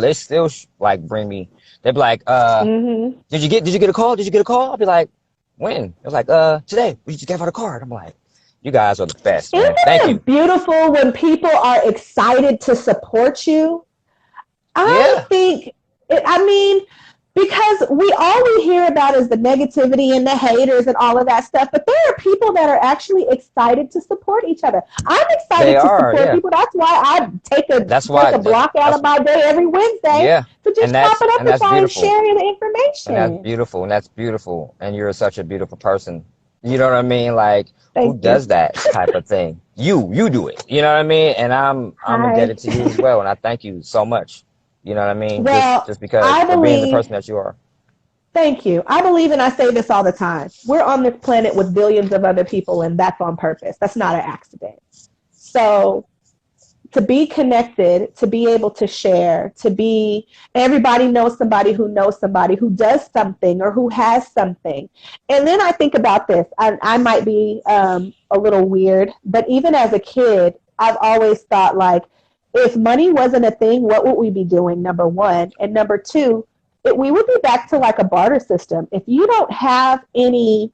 like bring me. They're like, did you get a call? Did you get a call? I'll be like, when? It was like, today. We just gave out a card. I'm like, you guys are the best, man. Thank you.
Beautiful when people are excited to support you. I think. I mean, Because all we hear about is the negativity and the haters and all of that stuff, but there are people that are actually excited to support each other. I'm
They
excited to
are,
support
yeah.
people. That's why I take
That's
a
why
block out
that's
of my day every Wednesday
yeah.
to just
And
chop it up and
that's
try and
beautiful.
share the
And that's
information.
beautiful. And that's beautiful. And you're such a beautiful person. You know what I mean? Like, who
Thank you.
does that type of thing? You do it. You know what I mean? And I'm
Hi.
indebted to you as well. And I thank you so much. You know what I mean?
Well,
Just because
I
for being the
believe,
person that you are.
thank you. I believe, and I say this all the time, we're on this planet with billions of other people, and that's on purpose. That's not an accident. So to be connected, to be able to share, to be, everybody knows somebody who does something or who has something. And then I think about this. I might be a little weird, but even as a kid, I've always thought, like, if money wasn't a thing, what would we be doing? Number one. And number two, we would be back to like a barter system. If you don't have any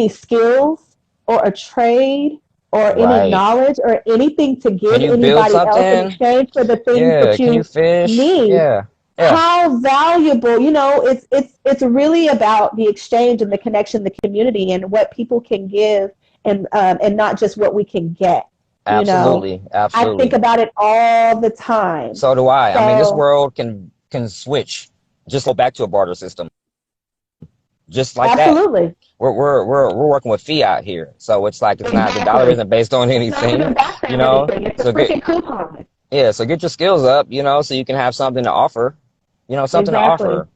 skills or a trade or any
Right.
knowledge or anything to
Can
give
you build
anybody else in
something?
exchange for the things
Yeah.
that
Can you
you
fish?
need,
Yeah. Yeah.
how valuable, it's really about the exchange and the connection, the community, and what people can give, and not just what we can get. you know
Absolutely.
I think
Absolutely.
about it all the time.
So do I. I mean, this
So
world can switch. Just go back to a barter system. Just like that.
absolutely.
We're working with fiat here. So it's like it's not the dollar
Exactly.
isn't based on
It's not
anything,
even backed
you
on
know.
anything. It's a
So get
freaking coupon.
yeah, so get your skills up, so you can have something to offer, something to
Exactly.
offer,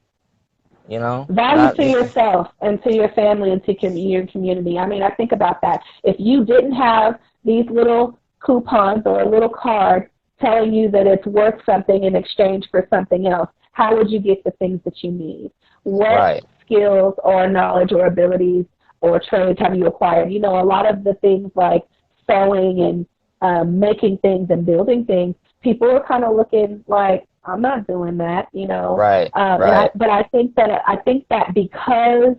you know.
Value
Not
to yourself and to your family and to your community. I mean, I think about that. If you didn't have these little coupons or a little card telling you that it's worth something in exchange for something else, how would you get the things that you need? What
right.
skills or knowledge or abilities or trades have you acquired? A lot of the things like sewing and making things and building things, people are kind of looking like, I'm not doing that.
Right. Right.
But I think that because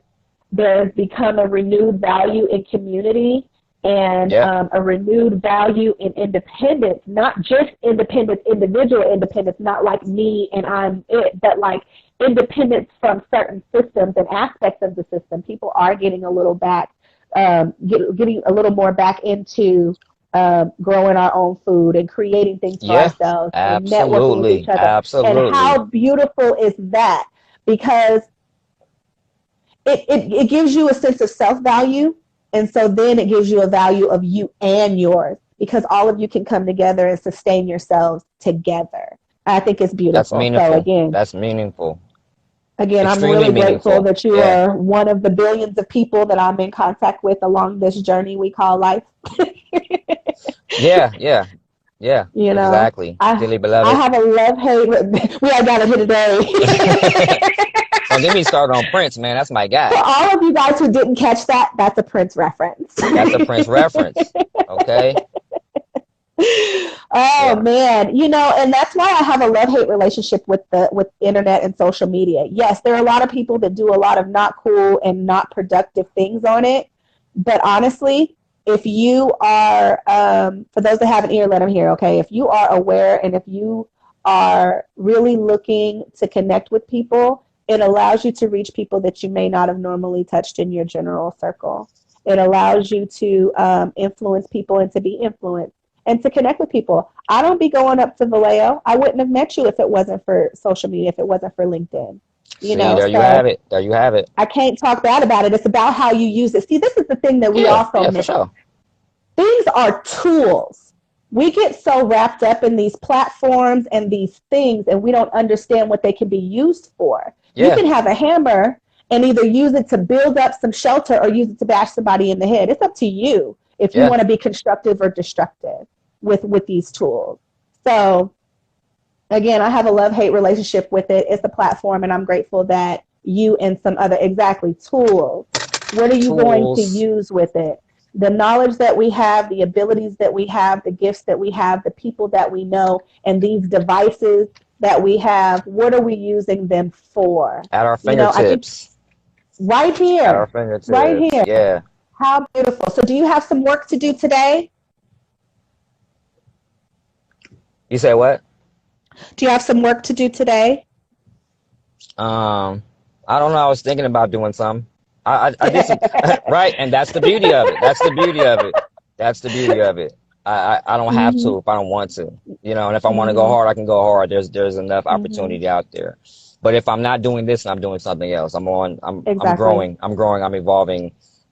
there's become a renewed value in community and
Yep.
a renewed value in independence, not just independence, individual independence, not like me and I'm it, but like independence from certain systems and aspects of the system. People are getting a little back, getting a little more back into growing our own food and creating things for
Yeah.
ourselves and networking with each
Absolutely.
other. And
Absolutely.
how beautiful is that? Because it gives you a sense of self-value. And so then it gives you a value of you and yours, because all of you can come together and sustain yourselves together. I think it's
That's
beautiful. So
meaningful. That's meaningful.
I'm
Extremely
really grateful
meaningful.
that you
Yeah.
are one of the billions of people that I'm in contact with along this journey we call life.
Yeah. Yeah. Yeah.
you know,
Exactly.
I
Dearly
I
beloved.
have a love hate. We are got it here today.
Don't get me started on Prince, man. That's my
For
guy.
all of you guys who didn't catch that, that's a Prince reference.
That's a Prince reference. Okay.
Oh
Yeah.
man, and that's why I have a love-hate relationship with internet and social media. Yes, there are a lot of people that do a lot of not cool and not productive things on it, but honestly, if you are, for those that have an ear, let them hear. Okay, if you are aware and if you are really looking to connect with people, it allows you to reach people that you may not have normally touched in your general circle. It allows you to influence people and to be influenced and to connect with people. I don't be going up to Vallejo. I wouldn't have met you if it wasn't for social media, if it wasn't for LinkedIn.
See, there you have
So
it. There you have it.
I can't talk bad about it. It's about how you use it. See, this is the thing that we
Yeah.
also
Yeah, for
miss.
sure.
Things are tools. We get so wrapped up in these platforms and these things, and we don't understand what they can be used for. You
Yeah.
can have a hammer and either use it to build up some shelter or use it to bash somebody in the head. It's up to you if you
Yeah.
want to be constructive or destructive with these tools. So again, I have a love-hate relationship with it. It's a platform, and I'm grateful that you and some other, exactly, tools. What are you going to
Tools.
use with it? The knowledge that we have, the abilities that we have, the gifts that we have, the people that we know, and these devices that we have, what are we using them for?
At our
I think
fingertips.
right
At our
here, right
fingertips.
here.
Yeah.
How beautiful. So do you have some work to do today?
You say what?
Do you have some work to do today?
I don't know. I was thinking about doing some. I did some, right? And that's the beauty of it. That's the beauty of it. That's the beauty of it. I don't have
Mhm.
to if I don't want to, and if I want to go
Mhm.
hard, I can go hard. There's enough
Mhm.
opportunity out there. But if I'm not doing this and I'm doing something else, I'm
Exactly.
growing. I'm evolving.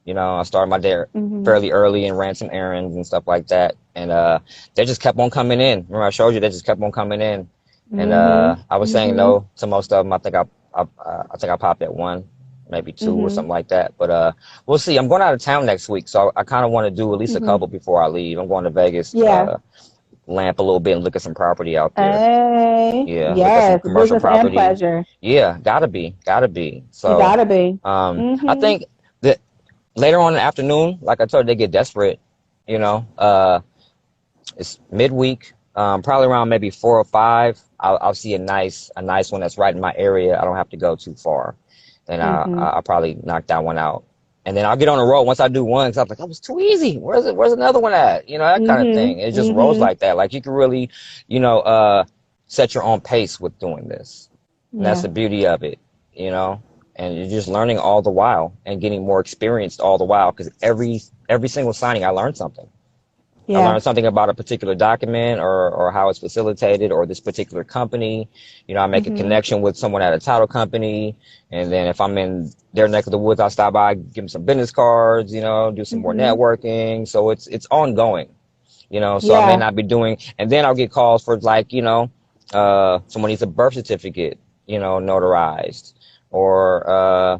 I started my day
Mhm.
fairly early and ran some errands and stuff like that. And they just kept on coming in. Remember I showed you they just kept on coming in. And
Mhm.
I was saying
Mhm.
no to most of them. I think I popped at one, maybe two or
Mhm.
something like that. But we'll see. I'm going out of town next week, so I kind of want to do at least a
Mhm.
couple before I leave. I'm going to Vegas,
Yeah.
lamp a little bit and look at some property out there.
Hey.
Yeah, look at some
Yes.
commercial
Business and
property.
pleasure.
Yeah, gotta be.
You
So,
gotta be.
I
Mhm.
think that later on in the afternoon, like I told you, they get desperate. You know, it's midweek, probably around maybe 4 or 5. I'll see a nice one that's right in my area. I don't have to go too far, and
Mhm.
I'll probably knock that one out. And then I'll get on the road once I do one. Cause I'm like, that was too easy. Where's it? Where's another one at? That kind of
Mhm.
thing. It just rolls
Mhm.
like that. Like you can really, set your own pace with doing this. And that's
Yeah.
the beauty of it, you know. And you're just learning all the while and getting more experienced all the while. Because every single signing, I learned something. I
Yeah.
learned something about a particular document or how it's facilitated or this particular company. I make a
Mhm.
connection with someone at a title company. And then if I'm in their neck of the woods, I'll stop by, give them some business cards, do some more
Mhm.
networking. So it's ongoing, so I may
Yeah.
not be doing, and then I'll get calls for like, someone needs a birth certificate, notarized or, a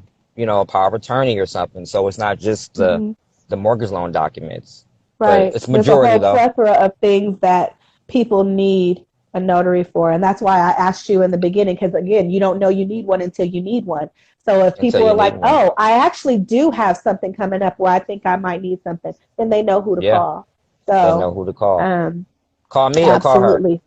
power of attorney or something. So it's not just
Mhm.
the mortgage loan documents, but
Right.
it's
There's a
majority
whole
though.
plethora of things that people need a notary for. And that's why I asked you in the beginning, because again, you don't know you need one until you need one. So if
Until
people
you
are
need
like,
one.
oh, I actually do have something coming up where I think I might need something, then they know who to
Yeah,
call.
they
So,
know who to call.
um,
Call me or call her.
absolutely.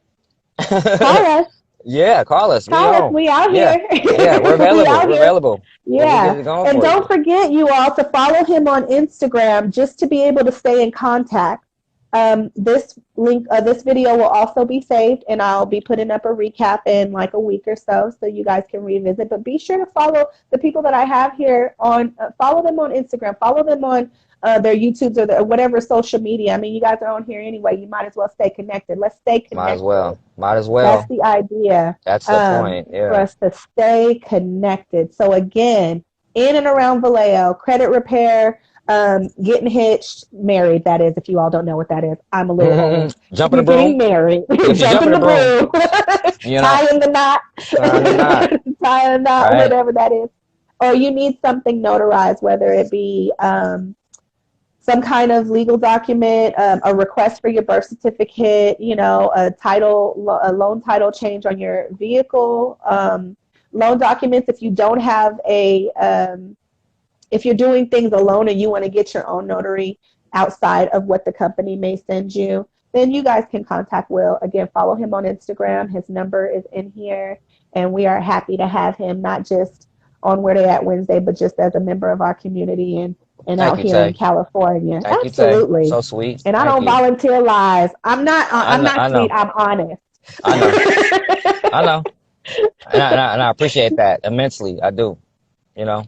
Call us.
Yeah, call us. We
Call us.
on.
We out
Yeah,
here.
yeah, we're
We
available.
out
We're
here.
available. We'll get
Yeah.
it going
And
for
don't
you.
forget, you all, to follow him on Instagram just to be able to stay in contact. This video will also be saved, and I'll be putting up a recap in like a week or so you guys can revisit. But be sure to follow the people that I have here follow them on Instagram, follow them on their YouTubes or whatever social media. I mean, you guys are on here anyway. You might as well stay connected. Let's stay
Might as
connected.
well. Might as
That's
well.
the idea,
That's the point.
for
Yeah.
us to stay connected. So again, in and around Vallejo, credit repair, getting hitched, married, that is, if you all don't know what that is. I'm a little old. If
Jumping the
you're
broom.
getting married,
If you're jumping
jumping
the
the
broom,
broom,
you know,
tying the knot,
tying the knot,
tying the knot,
right?
whatever that is. Or you need something notarized, whether it be some kind of legal document, a request for your birth certificate, a loan title change on your vehicle, loan documents. If you don't have if you're doing things alone and you want to get your own notary outside of what the company may send you, then you guys can contact Will. Again, follow him on Instagram. His number is in here, and we are happy to have him not just on Where They At Wednesday, but just as a member of our community and
Thank
out
you,
here in
Tay.
California.
Thank you, Tay.
Absolutely.
So sweet.
And I
Thank
don't
you.
volunteer lies. I'm not.
I
I'm
know.
not
I
sweet.
know.
I'm honest.
I know. I know. And I appreciate that immensely. I do. You know.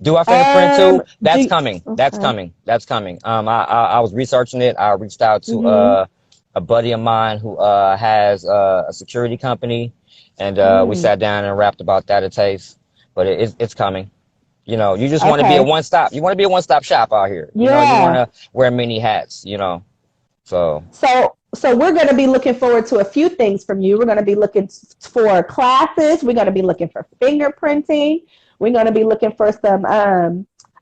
Do I fingerprint too? That's
Do
coming. That's
okay.
coming. That's coming. I was researching it. I reached out to
Mhm.
a buddy of mine who has a security company, and we
Mm.
sat down and rapped about that at Taste. But it's coming. You just want to be a
Okay.
one stop. You want to be a one stop shop out here. You want
Yeah.
to wear many hats. So
So we're going to be looking forward to a few things from you. We're going to be looking for classes. We're going to be looking for fingerprinting. We're going to be looking for some.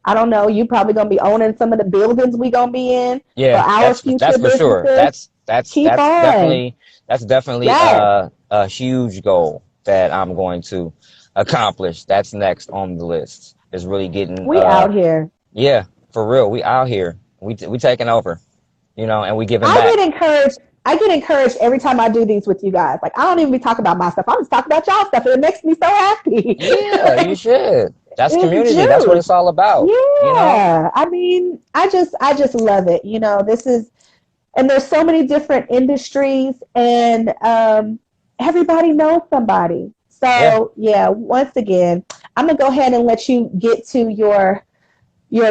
I don't know. You probably going to be owning some of the buildings we're going to be in for
yeah,
our
that's
future
for sure.
businesses. Keep on.
That's definitely
Yes,
a huge goal that I'm going to accomplish. That's next on the list. Is really getting
we out here.
yeah, for real. We out here. We taking over. And we giving
I
back.
get encouraged. I get encouraged every time I do these with you guys. Like I don't even be talking about my stuff. I'm just talking about y'all stuff, and it makes me so happy.
Yeah, you should. That's
It's
community. That's what
juice.
it's all about.
Yeah. I mean, I just love it. This is, and there's so many different industries, and everybody knows somebody. So yeah, once again, I'm gonna go ahead and let you get to your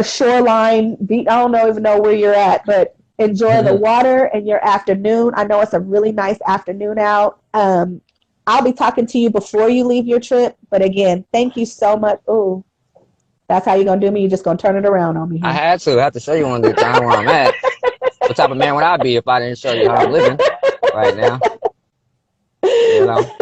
shoreline beach. I don't even know where you're at, but enjoy the water and your afternoon. I know it's a really nice afternoon out. I'll be talking to you before you leave your trip. But again, thank you so much. Ooh, that's how you're going to do me? You're just going to turn it around on me, huh?
I have to show you one of the time where I'm at. What type of man would I be if I didn't show you how I'm living right now? You know?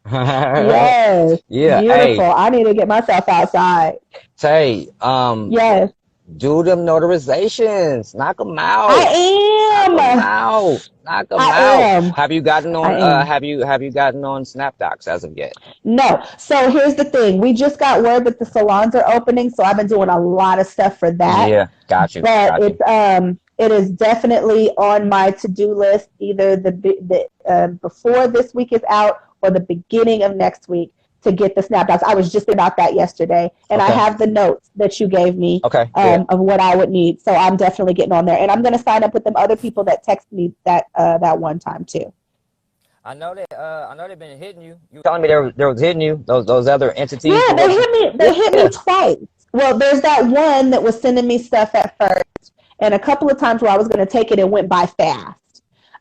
Yes.
Yeah.
Beautiful.
Hey,
I need to get myself outside.
Tay,
Yes.
do them notarizations. Knock them out.
I am.
Knock them out. Knock them
I
out.
am.
Have you gotten
I
on
am.
have you gotten on SnapDocs as of yet?
No. So here's the thing. We just got word that the salons are opening, so I've been doing a lot of stuff for that.
Yeah, got you.
But
Got you.
it is definitely on my to-do list, either the before this week is out or the beginning of next week to get the SnapDocs. I was just about that yesterday, and I
Okay.
have the notes that you gave me
Okay. Good.
of what I would need. So I'm definitely getting on there, and I'm going to sign up with them other people that text me that one time too.
I know they've been hitting you. You were telling me they was hitting you, those other entities.
Yeah,
or
they
what?
hit me. They hit me twice. Well, there's that one that was sending me stuff at first, and a couple of times where I was going to take it, it went by fast.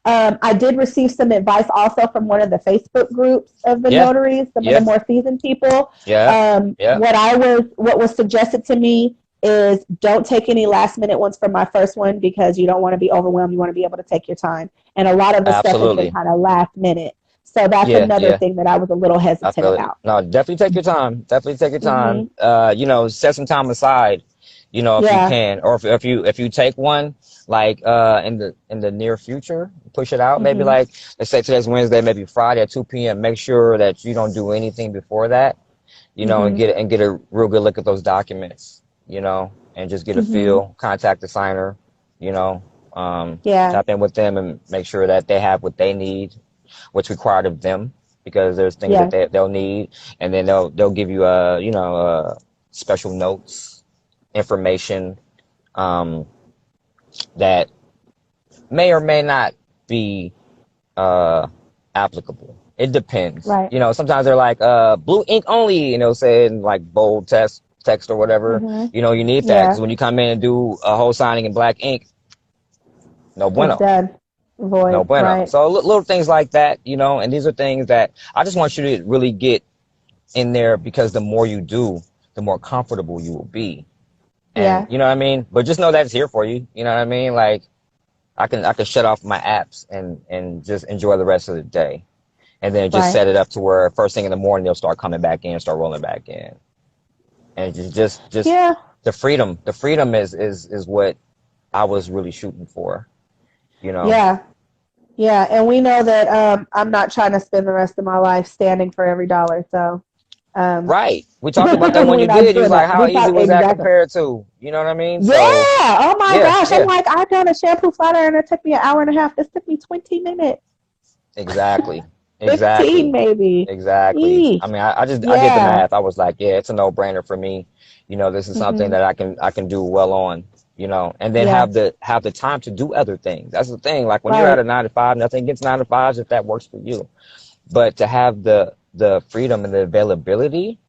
I did receive some advice also from one of the Facebook groups of the notaries, some of the more seasoned people. What was suggested to me is don't take any last minute ones for my first one because you don't want to be overwhelmed. You want to be able to take your time. And a lot of the stuff has been kind of last minute. So that's another thing that I was a little hesitant about.
No, definitely take your time. Definitely take your time. Set some time aside, if you can, or if you take one like in the near future, push it out. Maybe like, let's say today's Wednesday, maybe Friday at 2 p.m. Make sure that you don't do anything before that, and get a real good look at those documents, and just get a feel. Contact the signer, tap in with them and make sure that they have what they need, what's required of them, because there's things that they'll need, and then they'll give you special notes, information that may or may not be applicable. It depends.
Right.
Sometimes they're like blue ink only, say in like bold text or whatever. You need that because when you come in and do a whole signing in black ink, no bueno.
It's done. Void.
No bueno.
Right.
So little things like that, and these are things that I just want you to really get in there, because the more you do, the more comfortable you will be. And you know what I mean? But just know that it's here for you. You know what I mean? Like I can shut off my apps and just enjoy the rest of the day. And then just set it up to where first thing in the morning they'll start coming back in, start rolling back in. And just the freedom. The freedom is what I was really shooting for.
Yeah. And we know that I'm not trying to spend the rest of my life standing for every dollar. So
right. We talked about that when you did. You was like, how easy was that compared to? You know what I mean?
Yeah. Oh my gosh. I'm like, I done a shampoo flat iron and it took me an hour and a half. This took me 20 minutes.
Exactly.
15 maybe.
Exactly. I mean, I did the math. I was like, it's a no-brainer for me. This is something that I can do well on. And then have the time to do other things. That's the thing. Like when you're at a 9 to 5, nothing against 9 to 5s if that works for you. But to have the freedom and the availability,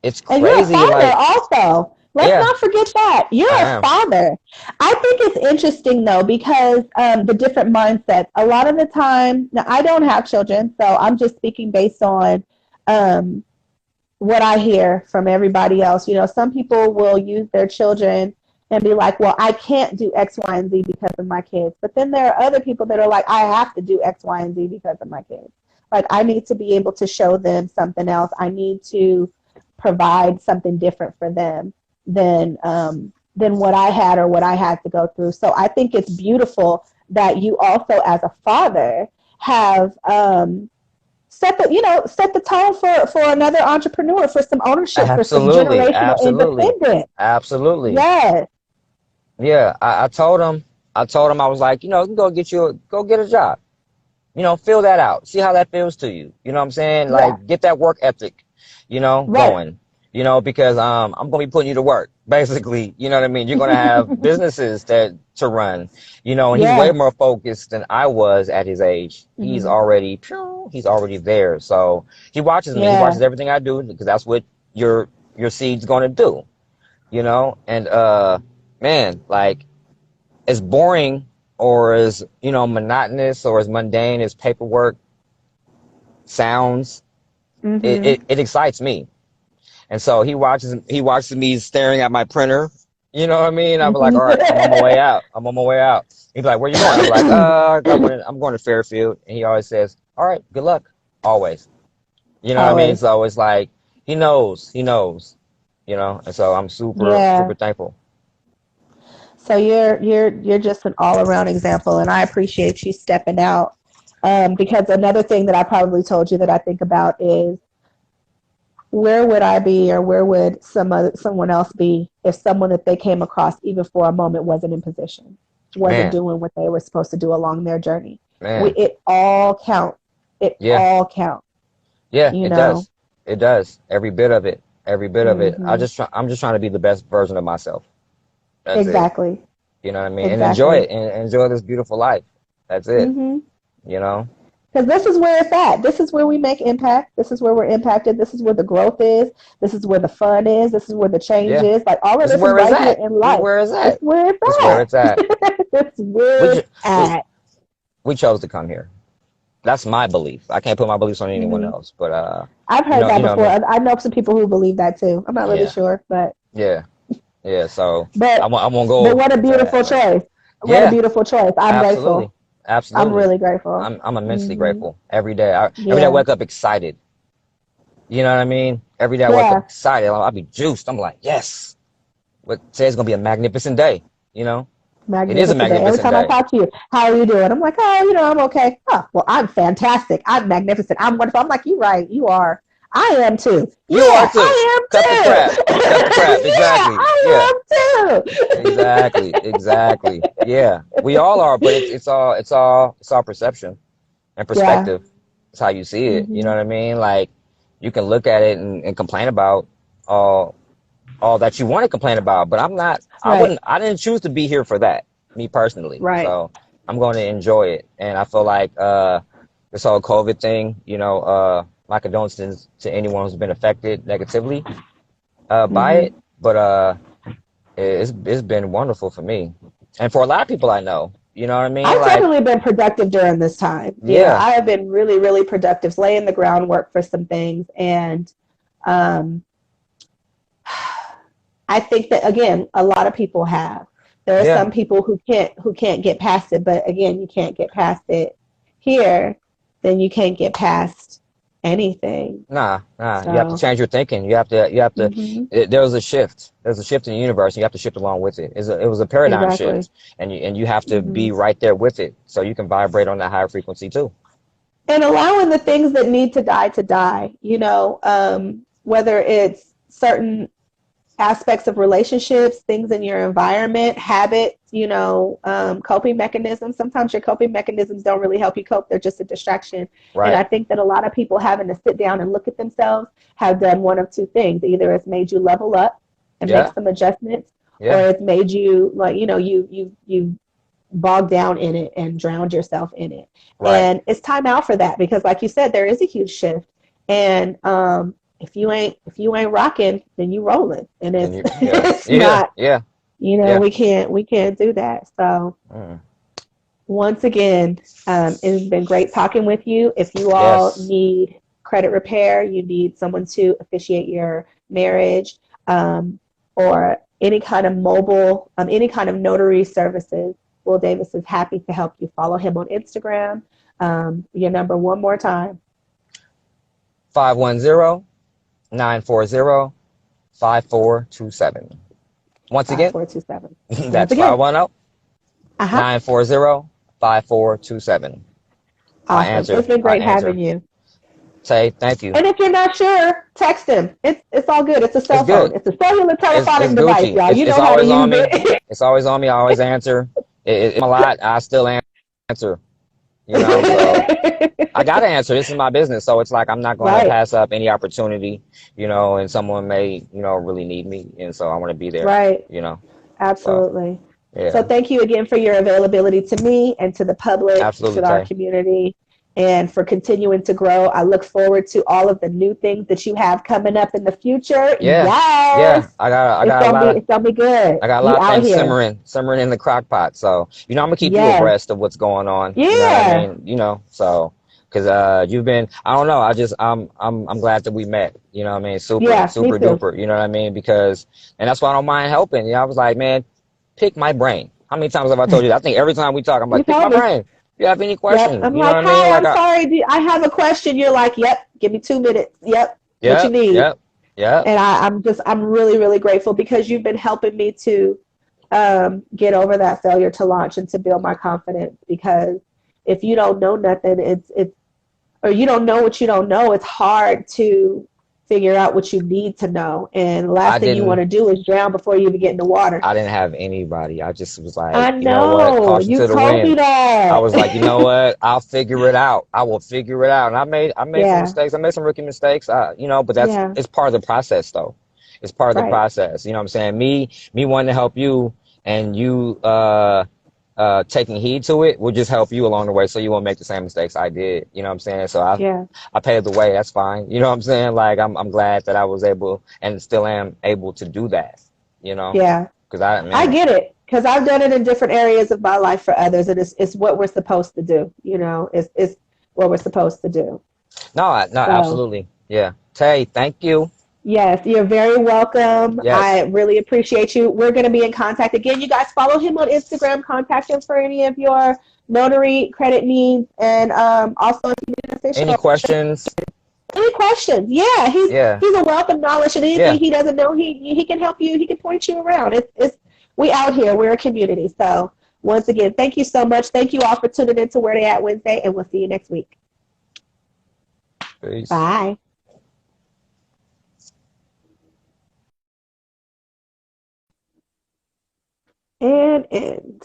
it's crazy.
And you're a father also. Let's not forget that. You're a father. I think it's interesting though, because the different mindsets. A lot of the time, now I don't have children, so I'm just speaking based on what I hear from everybody else. Some people will use their children and be like, well, I can't do X, Y, and Z because of my kids. But then there are other people that are like, I have to do X, Y, and Z because of my kids. Like, I need to be able to show them something else. I need to provide something different for them than what I had or what I had to go through. So I think it's beautiful that you also, as a father, have set the tone for another entrepreneur, for some ownership, for some generational independence.
Absolutely.
Yes.
Yeah, I told him, I was like, you can go get a job. Fill that out. See how that feels to you. You know what I'm saying? Like, get that work ethic, going. you know, because I'm gonna be putting you to work, basically. You know what I mean? You're gonna have businesses to run, you know, and he's way
Yeah.
more focused than I was at his age. He's
Hmm.
already there. So he watches me. He
Yeah.
watches everything I do because that's what your seed's gonna do, you know? And man, like, as boring or as, you know, monotonous or as mundane as paperwork sounds,
Hmm.
it excites me. And so he watches me staring at my printer. You know what I mean? I'm like, all right, I'm on my way out. I'm on my way out. He'd be like, where you going? I'm like, I'm going to Fairfield. And he always says, all right, good luck. Always. You know what I mean?
Always.
So it's like, he knows, you know? And so I'm super,
Yeah.
super thankful.
So you're just an all around example, and I appreciate you stepping out. Because another thing that I probably told you that I think about is, where would I be, or where would someone else be if someone that they came across even for a moment wasn't in position, wasn't
Man,
doing what they were supposed to do along their journey.
man.
It all counts. It
Yeah,
all counts.
yeah,
You
it
know.
does. It does. Every bit of it. Every bit of it.
Hmm.
I'm just trying to be the best version of myself. That's it.
Exactly.
You know what I mean? And enjoy
Exactly.
it and enjoy this beautiful life. That's it.
Hmm.
You know?
Because this is where it's at. This is where we make impact. This is where we're impacted. This is where the growth is. This is where the fun is. This is where the change
Yeah.
is. Like, all of
This is
this is
where it's
right here
at.
in
This is
life.
where it's
It's
at.
where it's
This is where it's at.
at. It's
We,
where
ju-
it's
we
at.
we chose to come here. That's my belief. I can't put my beliefs on anyone
Hmm.
else. But
I've heard
you
that
know what I
before.
mean?
I know some people who believe that too. I'm not really
Yeah.
sure, but
Yeah. Yeah. So
but
I won't
but
go
what a
into
beautiful
that. But
choice. What a
yeah,
beautiful choice. I'm
absolutely.
grateful. I'm
Absolutely.
really grateful.
I'm immensely
Hmm.
grateful every day. Every day I
Yeah.
wake up excited. You know what I mean? Every day I wake up
Yeah.
excited. I'll be juiced. I'm like, yes. But today's gonna be a magnificent day. You know, it is a
Magnificent day. Every
magnificent
time I
day.
talk to you, how are you doing? I'm like, oh, I'm okay. Oh, well, I'm fantastic. I'm magnificent. I'm wonderful. I'm like, you're right. You are. I am too.
You are
Yeah,
too.
I
Cut the
am
crap.
too.
Cut the crap.
Yeah,
Exactly. Yeah.
I am too.
Exactly. Exactly. Yeah. We all are, but it's all perception and
Yeah.
perspective. It's how you see it. You know
Hmm.
what I mean? Like, you can look at it and complain about all all that you want to complain about, but I'm not.
Right.
I didn't choose to be here for that, me personally.
Right.
So I'm going to enjoy it, and I feel like this whole COVID thing. You know, my condolences to anyone who's been affected negatively by
Hmm.
it, but it's been wonderful for me, and for a lot of people I know. You know what I mean?
I've
Like,
definitely been productive during this time. Yeah,
yeah,
I have been really, really productive, laying the groundwork for some things. And um, I think that, again, a lot of people have. There are
yeah.
some people who can't get past it, but again, you can't get past it here, then you can't get past anything.
Nah, nah. You have to
So,
change your thinking.
hmm,
There was a shift. There's a shift in the universe. And you have to shift along with it. It was a paradigm
exactly.
shift, and you have to
Hmm.
be right there with it, so you can vibrate on that higher frequency too.
And allowing the things that need to die, whether it's certain aspects of relationships, things in your environment, habits, coping mechanisms. Sometimes your coping mechanisms don't really help you cope. They're just a distraction. And
Right.
I think that a lot of people having to sit down and look at themselves have done one of two things. Either it's made you level up and make
Yeah.
some adjustments, or
Yeah.
it's made you, like, you bogged down in it and drowned yourself in it.
Right.
And it's time out for that, because like you said, there is a huge shift. And if you ain't rocking, then you rolling. And
And
it's
you. Yeah.
it's
Yeah.
not,
Yeah. Yeah.
we can't do that. So
Mm.
once again, it's been great talking with you. If you all
Yes.
need credit repair, you need someone to officiate your marriage, or any kind of mobile, any kind of notary services, Will Davis is happy to help you. Follow him on Instagram. Your number one more time.
510-940-5427. Once
Five
again,
four two seven. Once
that's
again.
510
Uh-huh.
940-5427. I
Awesome.
answer.
It's been
I
great
answer.
having you.
Say thank you.
And if you're not sure, text him. It's all good. It's a
It's
cell phone.
good.
It's a cellular
It's
telephonic device,
Gucci.
y'all. You
It's
know how to
always on
use
me.
it.
It's always on me. I always answer. It's a lot. I still answer. you know, so I got to answer. This is my business. So it's like, I'm not going to
Right,
pass up any opportunity, you know, and someone may, you know, really need me. And so I want to be there,
right.
you know, so
Absolutely. So
yeah,
thank you again for your availability to me and to the public,
absolutely,
to our
Tay.
community, and for continuing to grow. I look forward to all of the new things that you have coming up in the future.
Yeah. Yeah.
Yes.
I got a lot of,
It's gonna be good.
I got a
You
lot of
out
things
here.
simmering in the crock pot. So, you know, I'm gonna keep you
Yes.
abreast of what's going on. You know what I
Yeah.
mean? You know, so, cause, you've been, I don't know. I'm glad that we met, you know what I mean?
Yeah, me
Super
too.
duper, you know what I mean? Because, and that's why I don't mind helping. You know, I was like, man, pick my brain. How many times have I told you that? I think every time we talk, I'm
You
like, pick my
told me.
brain. If you have any
Yep.
questions,
I'm
you know
like,
what I mean?
hi,
Like,
I'm sorry. I have a question. You're like, yep, give me 2 minutes. Yep. What you
yep,
need.
yep, yep.
And I'm really, really grateful because you've been helping me to get over that failure to launch and to build my confidence. Because if you don't know nothing, or you don't know what you don't know, it's hard to figure out what you need to know. And the
I
last thing you want
didn't.
to do is drown before you even get in the water.
I didn't have anybody. I just was like,
I
you know what?
know
Caution
you
to the
told me
wind. I
that.
was like, you know what? I'll figure it out. I will figure it out. And I made some
Yeah,
mistakes. I made some rookie mistakes. You know, but
yeah,
it's part of the process though. It's part of the
right.
process. You know what I'm saying? Me wanting to help you and you, taking heed to it will just help you along the way. So you won't make the same mistakes I did. You know what I'm saying? So
Yeah,
I paved the way. That's fine. You know what I'm saying? Like, I'm glad that I was able and still am able to do that, you know?
yeah.
Cause
I
man.
get it because I've done it in different areas of my life for others, and it's what we're supposed to do. It's what we're supposed to do.
No, no,
So
absolutely. Yeah. Tay, thank you.
yes, you're very welcome.
Yes.
I really appreciate you. We're going to be in contact again. You guys follow him on Instagram. Contact him for any of your notary credit needs, and also if you need an
Any
official.
questions?
Any questions? Yeah,
Yeah.
he's a wealth of knowledge, and anything
Yeah.
he doesn't know, he can help you. He can point you around. It's we out here. We're a community. So once again, thank you so much. Thank you all for tuning in to Where They At Wednesday, and we'll see you next week.
Peace.
Bye. And end.